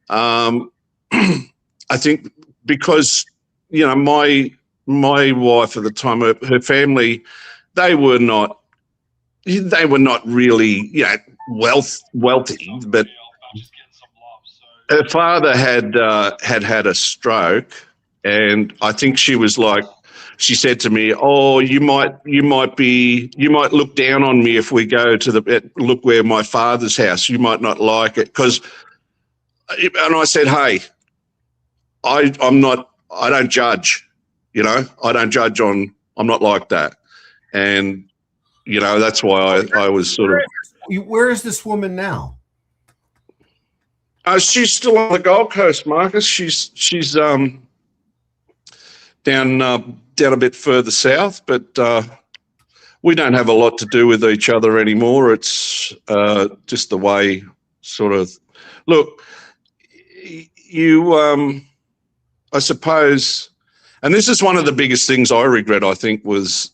I think because, you know, my wife at the time, her family, they were not really, you know, wealthy, but her father had a stroke, and I think she was like, she said to me, "Oh, you might look down on me if we go to look where my father's house. You might not like it." And I said, "Hey, I don't judge, you know. I don't judge I'm not like that." And, you know, that's why I was sort of. Where is this woman now? She's still on the Gold Coast, Marcus. She's down a bit further south, but we don't have a lot to do with each other anymore. It's just the way, sort of. Look, you, I suppose, and this is one of the biggest things I regret, I think, was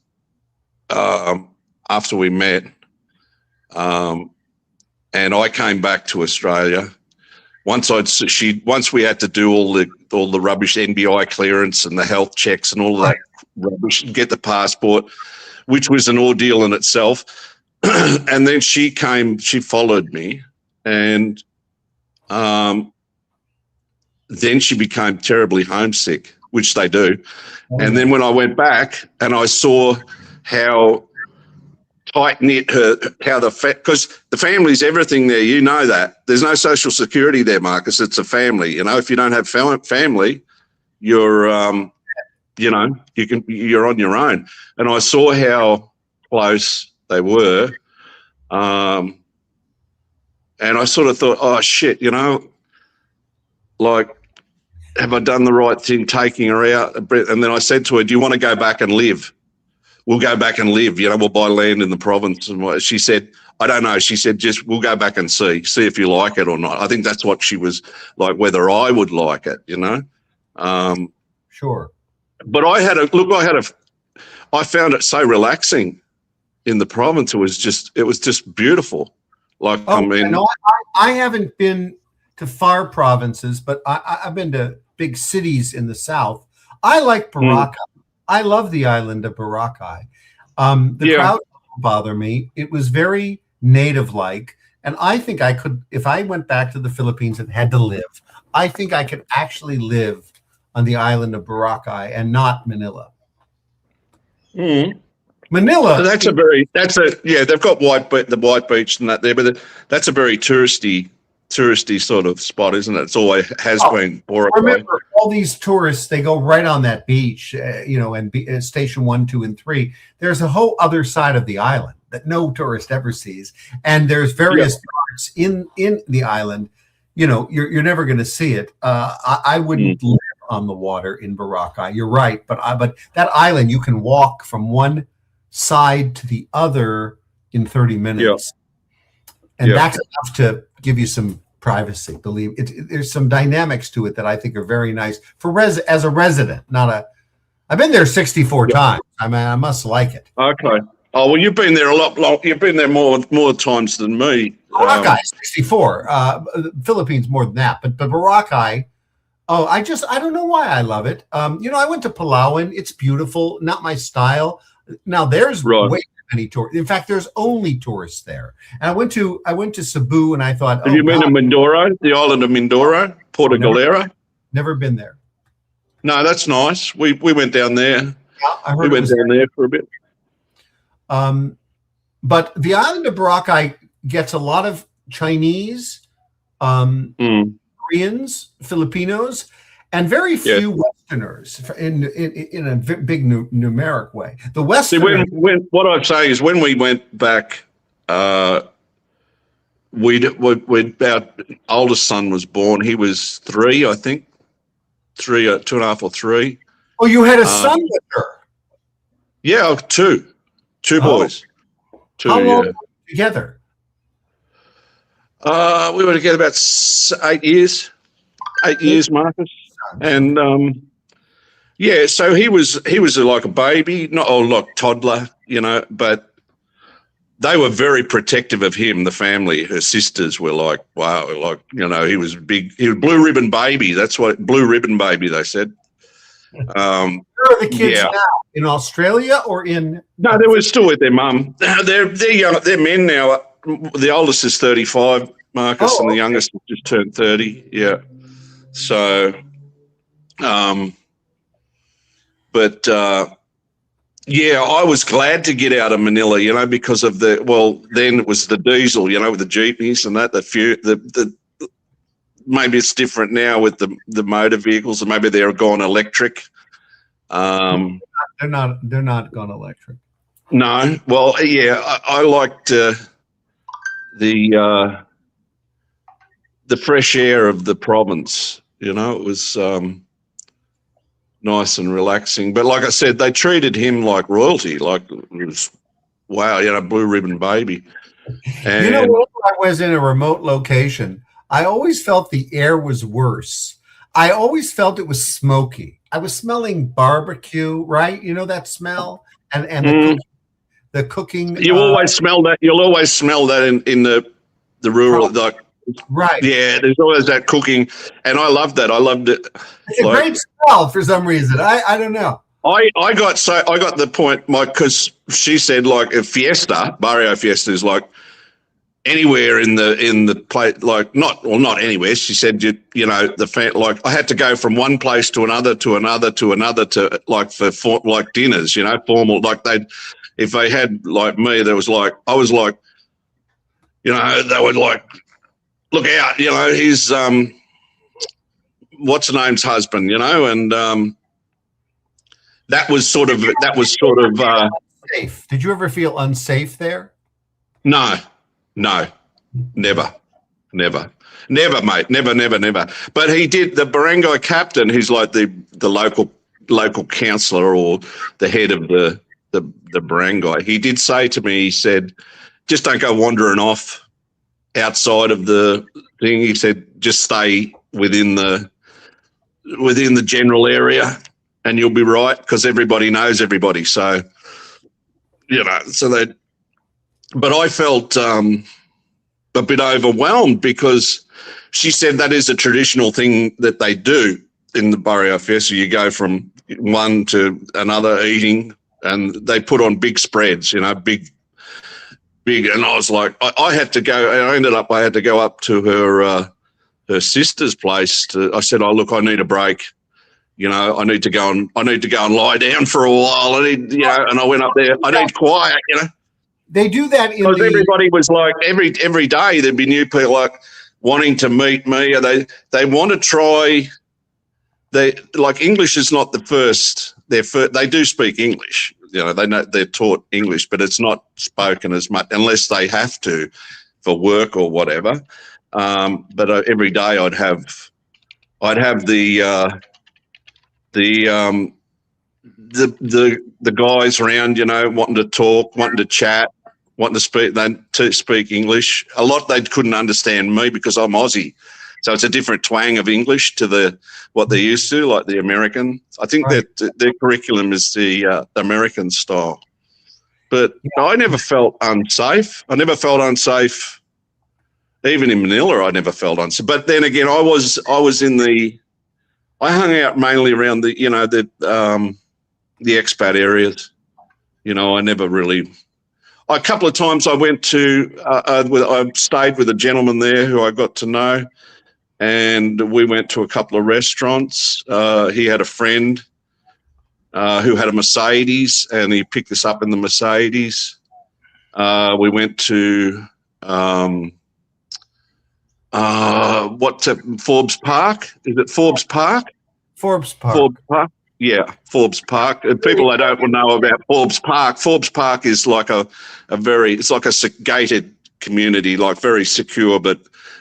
after we met, and I came back to Australia. Once we had to do all the rubbish, NBI clearance and the health checks and all of that rubbish, and get the passport, which was an ordeal in itself. And then she followed me, and then she became terribly homesick, which they do. And then when I went back and I saw how tight-knit because the family's everything there, you know that. There's no social security there, Marcus. It's a family. You know, if you don't have family, you're, you know, you're on your own. And I saw how close they were. And I sort of thought, oh, shit, you know, like, have I done the right thing taking her out? And then I said to her, do you want to go back and live? We'll go back and live, you know, we'll buy land in the province. And she said, I don't know. She said, just we'll go back and see if you like it or not. I think that's what she was like, whether I would like it, you know. Sure. But I found it so relaxing in the province. It was just beautiful. Like, I mean, no, I haven't been to far provinces, but I've been to big cities in the south. I like Boracay. I love the island of Boracay. The crowd didn't bother me. It was very native-like, and I think I could, if I went back to the Philippines and had to live, I think I could actually live on the island of Boracay and not Manila. Manila. They've got the White Beach and that there, but that's a very touristy sort of spot, isn't it? It's always has been. Remember, all these tourists, they go right on that beach, you know, and station 1, 2, and 3. There's a whole other side of the island that no tourist ever sees, and there's various parts in the island. You know, you're never going to see it. I wouldn't live on the water in Boracay. You're right, but that island, you can walk from one side to the other in 30 minutes, and that's enough to give you some privacy. Believe it, there's some dynamics to it that I think are very nice for as a resident. I've been there 64 times. I mean, I must like it. Okay. Oh well, you've been there a lot long. You've been there more times than me. Boracay 64. Philippines more than that, but Boracay. Oh, I don't know why I love it. You know, I went to Palawan. It's beautiful. Not my style. Now there's way many tourists. In fact, there's only tourists there. And I went to Cebu, and I thought, have you been to Mindoro, the island of Mindoro, Porto Galera? Never been there. No, that's nice. We went down there. Yeah, we went down there for a bit. But the island of Boracay gets a lot of Chinese, Koreans, Filipinos, and very few Westerners in a big numeric way. The Westerners. See, when what I'm saying is, when we went back, our oldest son was born. He was 3, I think, 2.5 or 3. Oh, you had a son with her? Yeah, two boys. Two, How long were you together? We were together about 8 years. 8 years, Marcus. And yeah, so he was like a baby, not like toddler, you know, but they were very protective of him, the family. Her sisters were like, wow, like, you know, he was big. He was blue ribbon baby. That's what, blue ribbon baby, they said. Where are the kids now? In Australia or in? No, they were still with their mum. They're young. They're men now. The oldest is 35, Marcus, and the youngest just turned 30. Yeah. So, but yeah, I was glad to get out of Manila, you know, because of the, well, then it was the diesel, you know, with the jeepneys and that, the maybe it's different now with the motor vehicles, and maybe they're gone electric. They're not gone electric. No, well, yeah, I liked the fresh air of the province. You know, it was nice and relaxing. But like I said, they treated him like royalty, like it was, wow, you know, blue ribbon baby. And you know, when I was in a remote location, I always felt the air was worse. I always felt it was smoky. I was smelling barbecue, right? You know that smell? And the cooking. You always smell that. You'll always smell that in the rural, like, right. Yeah, there's always that cooking, and I loved that. I loved it. It's a great smell for some reason. I don't know. I got the point, Mike, because she said like a fiesta, barrio fiesta is like anywhere in the place, like not anywhere. She said you know like I had to go from one place to another to like for like dinners, you know, formal, like if they had like me, there was like I was like, you know, they would like, look out, you know, he's what's the name's husband, you know, and that was sort of safe. Did you ever feel unsafe there? No, never, mate, never. But he did, the barangay captain, who's like the local councillor or the head of the barangay. He did say to me, he said, just don't go wandering off outside of the thing. He said, just stay within the general area and you'll be right, because everybody knows everybody. So, you know, but I felt a bit overwhelmed, because she said that is a traditional thing that they do in the barrio fiesta. You go from one to another eating, and they put on big spreads, you know, big, and I was like, I had to go. I had to go up to her sister's place. I said, oh look, I need a break. You know, I need to go and lie down for a while. I need, you know, and I went up there. I need quiet, you know. They do that because everybody was like every day there'd be new people like wanting to meet me, or they want to try. They like English is not the first. They do speak English. You know, they're taught English, but it's not spoken as much unless they have to for work or whatever. But every day I'd have the guys around, you know, wanting to talk, wanting to chat, wanting to speak English. A lot they couldn't understand me because I'm Aussie. So it's a different twang of English to what they're used to, like the American. I think that their curriculum is the American style. But I never felt unsafe. Even in Manila, I never felt unsafe. But then again, I hung out mainly around the expat areas. You know, I never really. A couple of times I went to, I stayed with a gentleman there who I got to know. And we went to a couple of restaurants. He had a friend who had a Mercedes, and he picked us up in the Mercedes. We went to Forbes Park? Is it Forbes Park? Forbes Park. Forbes Park. Yeah, Forbes Park. And people that don't know about Forbes Park, Forbes Park is like it's like a gated community, like very secure, but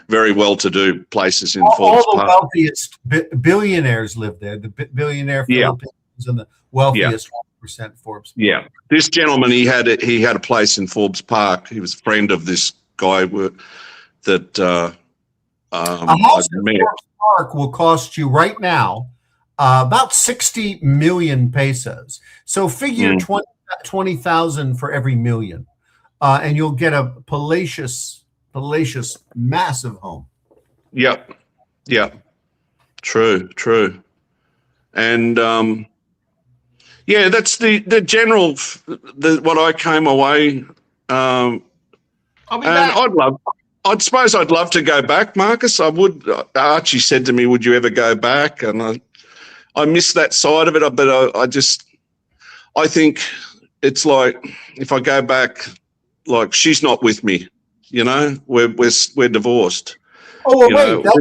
very well-to-do places in Forbes Park. All the wealthiest billionaires live there. The billionaire Philippines and the wealthiest 1% Forbes Park. Yeah, this gentleman, he had a place in Forbes Park. He was a friend of this guy. that A I'd house in met. Forest Park will cost you right now about 60 million pesos. So figure 20,000 for every million, and you'll get a palatial, massive home. Yep. True. And yeah, that's the general what I came away. I'll be And back. I suppose I'd love to go back, Marcus. I would. Archie said to me, "Would you ever go back?" And I miss that side of it. But I think it's like if I go back, like she's not with me. You know, we're divorced. Oh well, wait.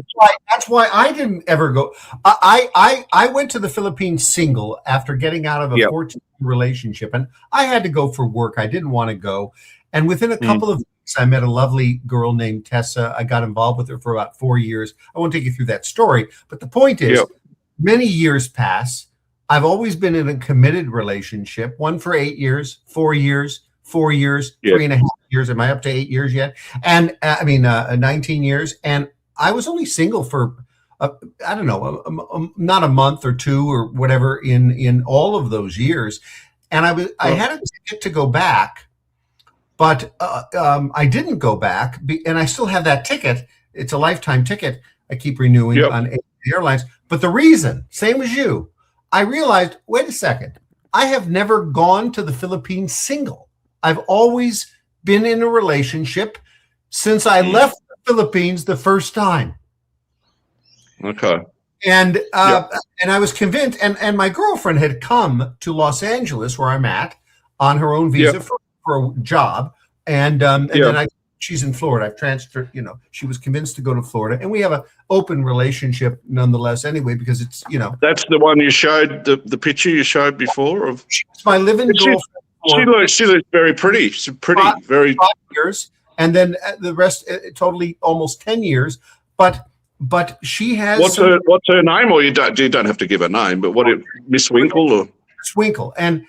That's why I didn't ever go. I went to the Philippines single after getting out of a 14-year relationship, and I had to go for work. I didn't want to go, and within a couple of weeks, I met a lovely girl named Tessa. I got involved with her for about 4 years. I won't take you through that story, but the point is, many years pass. I've always been in a committed relationship. One for 8 years, 4 years, 4 years, 3.5 years. Am I up to 8 years yet? And 19 years. And I was only single for, I don't know, not a month or two or whatever in all of those years. And I had a ticket to go back, but I didn't go back. And I still have that ticket. It's a lifetime ticket. I keep renewing on airlines. But the reason, same as you, I realized, wait a second, I have never gone to the Philippines single. I've always been in a relationship since I left the Philippines the first time. Okay. And I was convinced, and my girlfriend had come to Los Angeles, where I'm at, on her own visa for a job. And then she's in Florida. I've transferred, she was convinced to go to Florida, and we have an open relationship nonetheless anyway, because it's, That's the one you showed, the picture you showed before of. It's my living girlfriend. She looks very pretty. She's pretty, 5 years, and then the rest totally almost 10 years. But she has. What's her name? Or you don't have to give her name, but Miss Winkle or Miss Winkle, and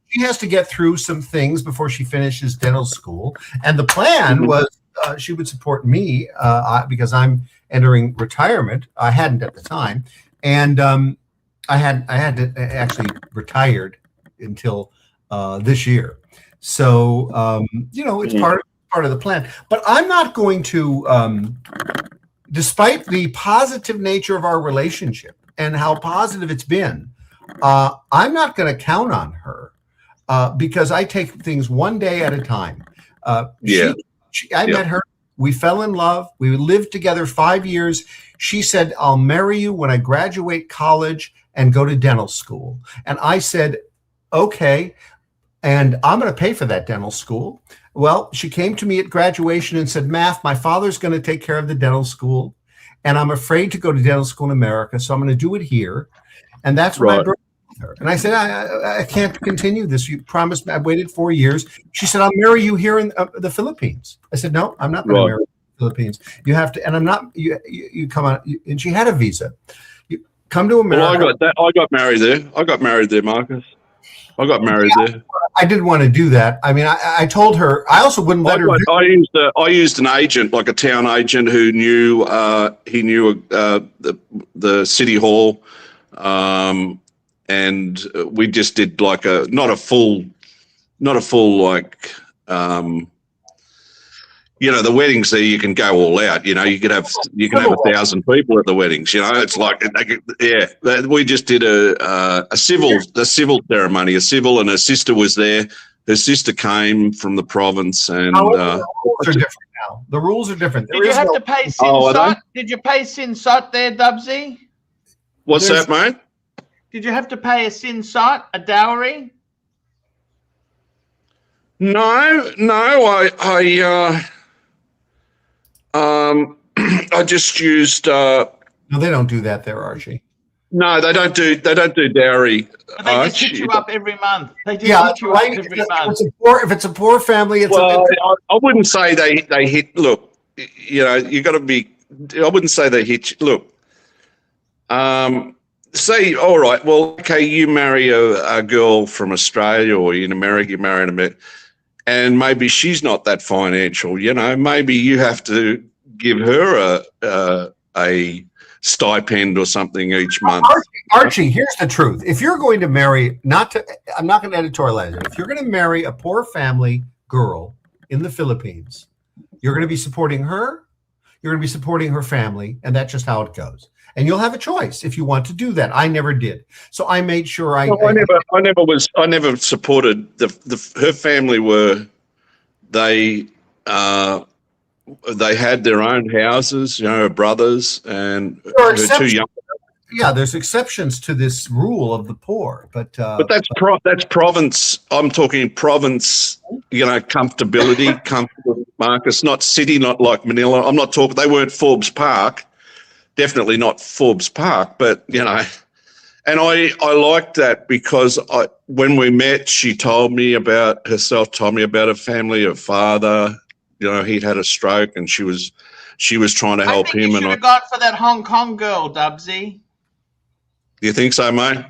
she has to get through some things before she finishes dental school. And the plan was she would support me because I'm entering retirement. I hadn't at the time, and I had to actually retired until this year. So it's part of the plan. But I'm not going to, despite the positive nature of our relationship and how positive it's been, I'm not going to count on her because I take things one day at a time. I met her. We fell in love. We lived together 5 years. She said, "I'll marry you when I graduate college and go to dental school." And I said, "Okay, and I'm going to pay for that dental school." Well, she came to me at graduation and said, "Math, my father's going to take care of the dental school, and I'm afraid to go to dental school in America, so I'm going to do it here." And that's when I broke with her. And I said, I can't continue this. You promised me. I waited 4 years. She said, "I'll marry you here in the Philippines." I said, "No, I'm not going to marry you in the Philippines. You have to." And I'm not. You come on. And she had a visa. You come to America. Well, I got married there, Marcus. I got married there. I didn't want to do that. I mean, I told her. I also wouldn't let her. I used an agent, like a town agent, who knew. He knew the city hall, and we just did like not a full like. The weddings there, you can go all out. You can have 1,000 people at the weddings. It's like we just did a civil ceremony. A civil, and her sister was there. Her sister came from the province, and the rules are different now. The rules are different. Did you have to pay Sinsot? Did you pay Sinsot there, Dubsy? What's that, mate? Did you have to pay a Sinsot, a dowry? No, I just used. No, they don't do that there, Archie. No, they don't do dowry. But they just hit you up every month. They just hit you up every month. If it's a poor family, I wouldn't say they hit. Look, you got to be. I wouldn't say they hit. Look, say all right. Well, okay, you marry a girl from Australia, or in America, you marry an American. and maybe she's not that financial. You know, maybe you have to give her a stipend or something each month. Archie, here's the truth. If you're going to marry, I'm not going to editorialize it. If you're going to marry a poor family girl in the Philippines, you're going to be supporting her, you're going to be supporting her family, and that's just how it goes. And you'll have a choice if you want to do that. I never did, so I made sure I never supported her family. They had their own houses, you know, her brothers and her two young. Yeah, there's exceptions to this rule of the poor, but that's province. I'm talking province. You know, comfortability, comfortable, Marcus. Not city, not like Manila. I'm not talking. They weren't Forbes Park. Definitely not Forbes Park, but you know, and I liked that because when we met, she told me about herself, told me about her family, her father. You know, he'd had a stroke, and she was trying to help him. You should have gone for that Hong Kong girl, Dubsy. You think so, mate?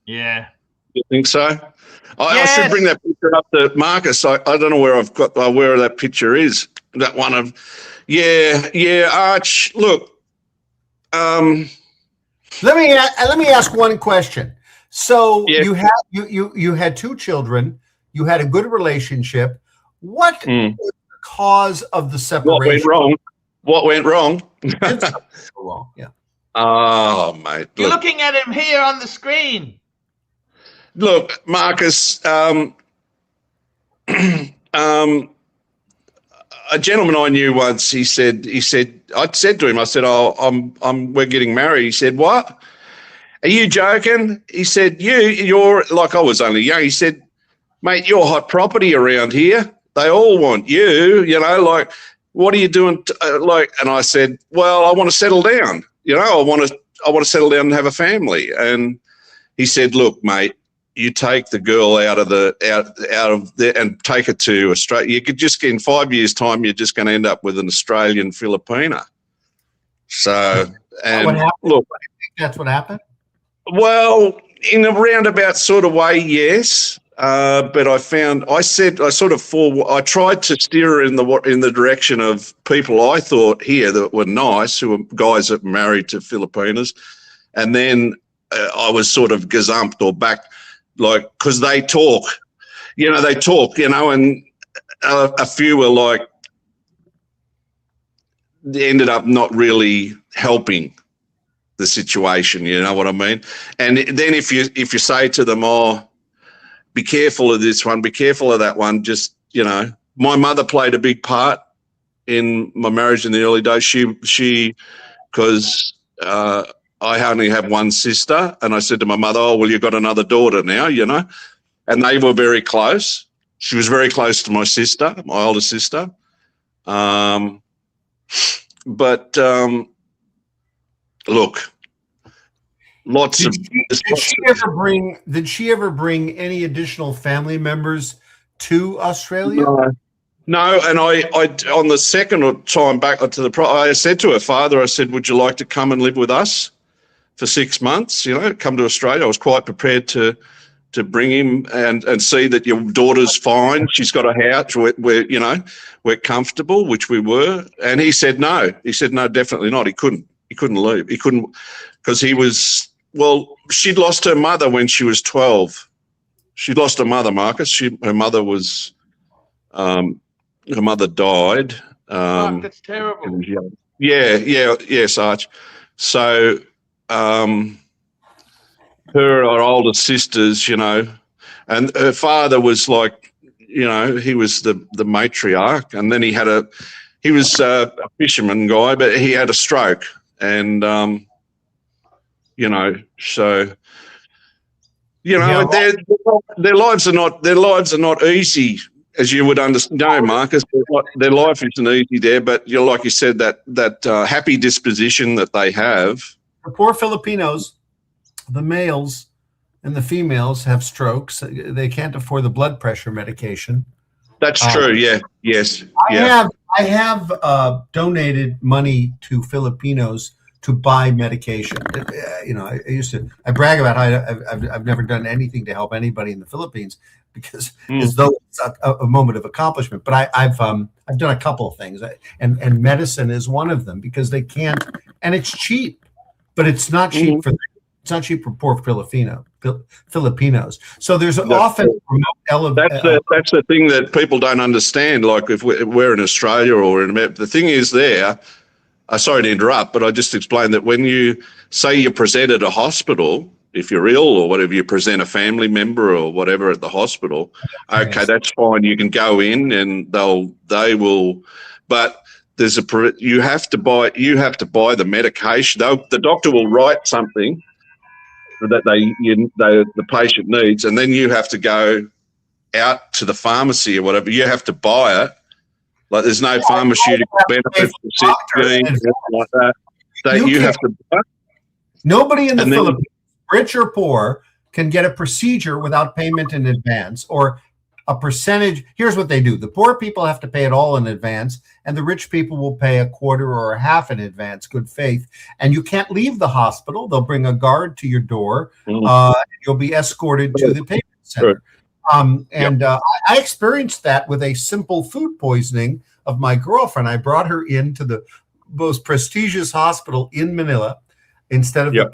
Yeah. You think so? I should bring that picture up to Marcus. I don't know where I've got where that picture is. That one of, Arch. Look. Let me ask one question. So you had two children. You had a good relationship. What was the cause of the separation? What went wrong? Wrong. Yeah. Oh, mate. You're looking at him here on the screen. Look, Marcus. A gentleman I knew once. He said. I said to him. I said, "Oh, we're getting married." He said, "What? Are you joking?" He said, "You're like I was only young." He said, "Mate, you're hot property around here. They all want you. You know, like, what are you doing?" And I said, "Well, I want to settle down. You know, I want to settle down and have a family." And he said, "Look, mate, you take the girl out of there and take her to Australia. You could just in 5 years' time, you're just going to end up with an Australian Filipina." So, and look, that's what happened. Well, in a roundabout sort of way, yes. But I tried to steer her in the direction of people I thought here that were nice, who were guys that were married to Filipinas, and then I was sort of gazumped or back, like, because they talk, and a few were like, they ended up not really helping the situation. You know what I mean? And then if you say to them, "Oh, be careful of this one, be careful of that one," just, my mother played a big part in my marriage in the early days. Because I only have one sister, and I said to my mother, "Oh, well, you've got another daughter now," and they were very close. She was very close to my sister, my older sister. Look, lots of. Did she ever bring any additional family members to Australia? No, and I on the second time back to I said to her father, I said, "Would you like to come and live with us for 6 months? Come to Australia." I was quite prepared to bring him and see that your daughter's fine. She's got a house where we're comfortable, which we were. And he said no. He said no, definitely not. He couldn't leave. He couldn't, because she'd lost her mother when she was 12. She'd lost her mother, Marcus. Her mother was, her mother died. That's terrible. Yes, Arch. So, her older sisters, and her father was like, he was the matriarch, and then he was a fisherman guy, but he had a stroke, and so their lives are not easy, as you would understand, Marcus. Their life isn't easy there, but like you said, that happy disposition that they have. The poor Filipinos, the males and the females, have strokes. They can't afford the blood pressure medication. That's true. Yeah. Yes. I have donated money to Filipinos to buy medication. I brag about how I've never done anything to help anybody in the Philippines, because as though it's a moment of accomplishment. But I've done a couple of things, and medicine is one of them, because they can't, and it's cheap, but it's not cheap for them. It's not cheap for poor Filipinos. So there's often that's the thing that people don't understand. Like if we're in Australia or in America, the thing is there. Sorry to interrupt, but I just explained that when you say you present at a hospital, if you're ill or whatever, you present a family member or whatever at the hospital. Okay, that's fine. You can go in and they will, but you have to buy the medication. The doctor will write something that the patient needs, and then you have to go out to the pharmacy or whatever. You have to buy it. Like there's no pharmaceutical benefits for scheme like that. You have to buy it. Nobody in the Philippines, rich or poor, can get a procedure without payment in advance or a percentage. Here's what they do. The poor people have to pay it all in advance, and the rich people will pay a quarter or a half in advance, good faith. And you can't leave the hospital. They'll bring a guard to your door. You'll be escorted to the payment center. I experienced that with a simple food poisoning of my girlfriend. I brought her into the most prestigious hospital in Manila instead of the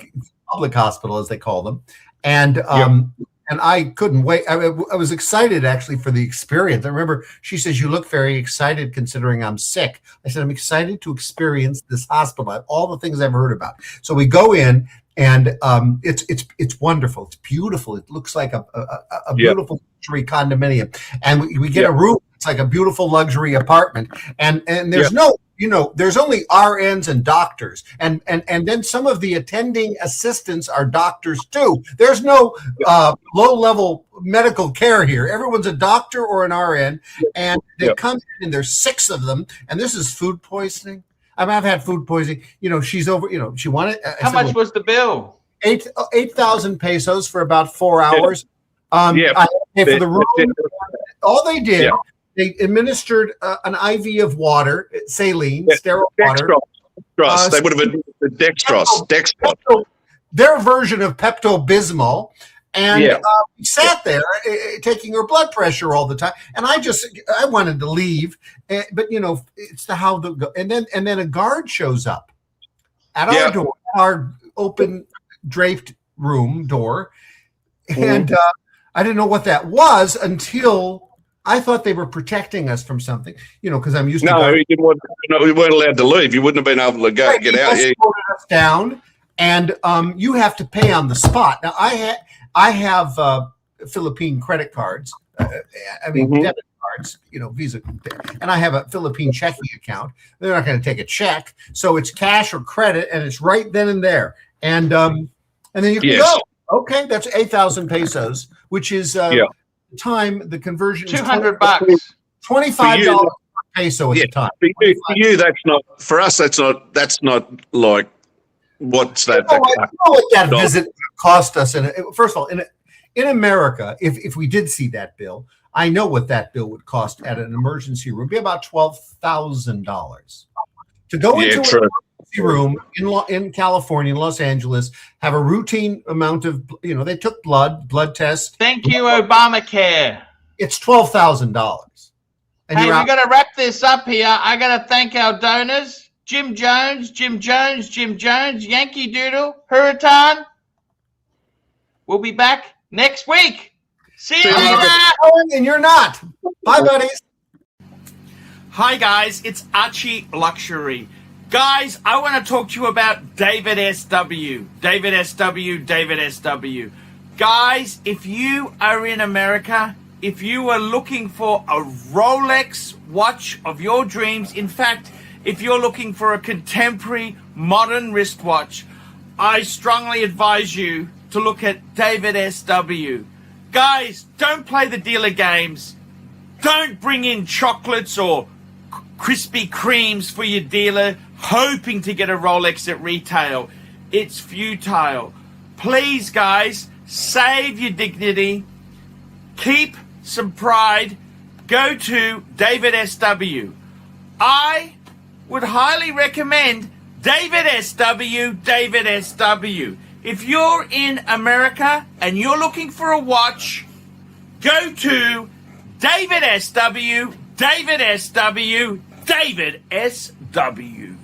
public hospital, as they call them. And I couldn't wait. I was excited, actually, for the experience. I remember she says, "You look very excited considering I'm sick." I said, "I'm excited to experience this hospital, all the things I've heard about." So we go in, and it's wonderful. It's beautiful. It looks like a beautiful luxury condominium, and we get a room. It's like a beautiful luxury apartment, and there's no, there's only RNs and doctors, and then some of the attending assistants are doctors too. There's no low-level medical care here. Everyone's a doctor or an RN, and they come in, and there's 6 of them, and this is food poisoning. I mean, I've had food poisoning. She's over. She wanted. How much was the bill? 8,000 pesos for about 4 hours. I pay for the room. All they did. They administered an IV of water, saline, sterile water. Dextrose. They would have administered dextrose. Their version of Pepto-Bismol. And we sat there taking her blood pressure all the time. And I wanted to leave. But, it's and then a guard shows up at our door, our open draped room door. And I didn't know what that was until I thought they were protecting us from something, because I'm used to. No, we weren't allowed to leave. You wouldn't have been able to get out. They escorted us down, and you have to pay on the spot. Now, I have Philippine credit cards. Debit cards, Visa, and I have a Philippine checking account. They're not going to take a check, so it's cash or credit, and it's right then and there. And then you can go. Okay, that's 8,000 pesos, which is. The conversion is $200, $25 per peso at the time. For you, that's not. For us, that's not like what's that? I know what that visit cost us. First of all, in America, if we did see that bill, I know what that bill would cost at an emergency room. It'd be about $12,000 to go into an emergency room in California, in Los Angeles, have a routine amount of, they took blood tests. Thank you, Obamacare. It's $12,000. Hey, we're going to wrap this up here. I got to thank our donors, Jim Jones, Yankee Doodle, Hurritan. We'll be back next week. See you later. And you're not. Bye, buddies. Hi, guys. It's Archie Luxury. Guys, I want to talk to you about David SW. Guys, if you are in America, if you are looking for a Rolex watch of your dreams, in fact, if you're looking for a contemporary modern wristwatch, I strongly advise you to look at David SW. Guys, don't play the dealer games. Don't bring in chocolates or Krispy Kremes for your dealer, hoping to get a Rolex at retail. It's futile. Please, guys, save your dignity. Keep some pride. Go to David SW. I would highly recommend David SW. If you're in America and you're looking for a watch, go to David SW, David SW, David SW.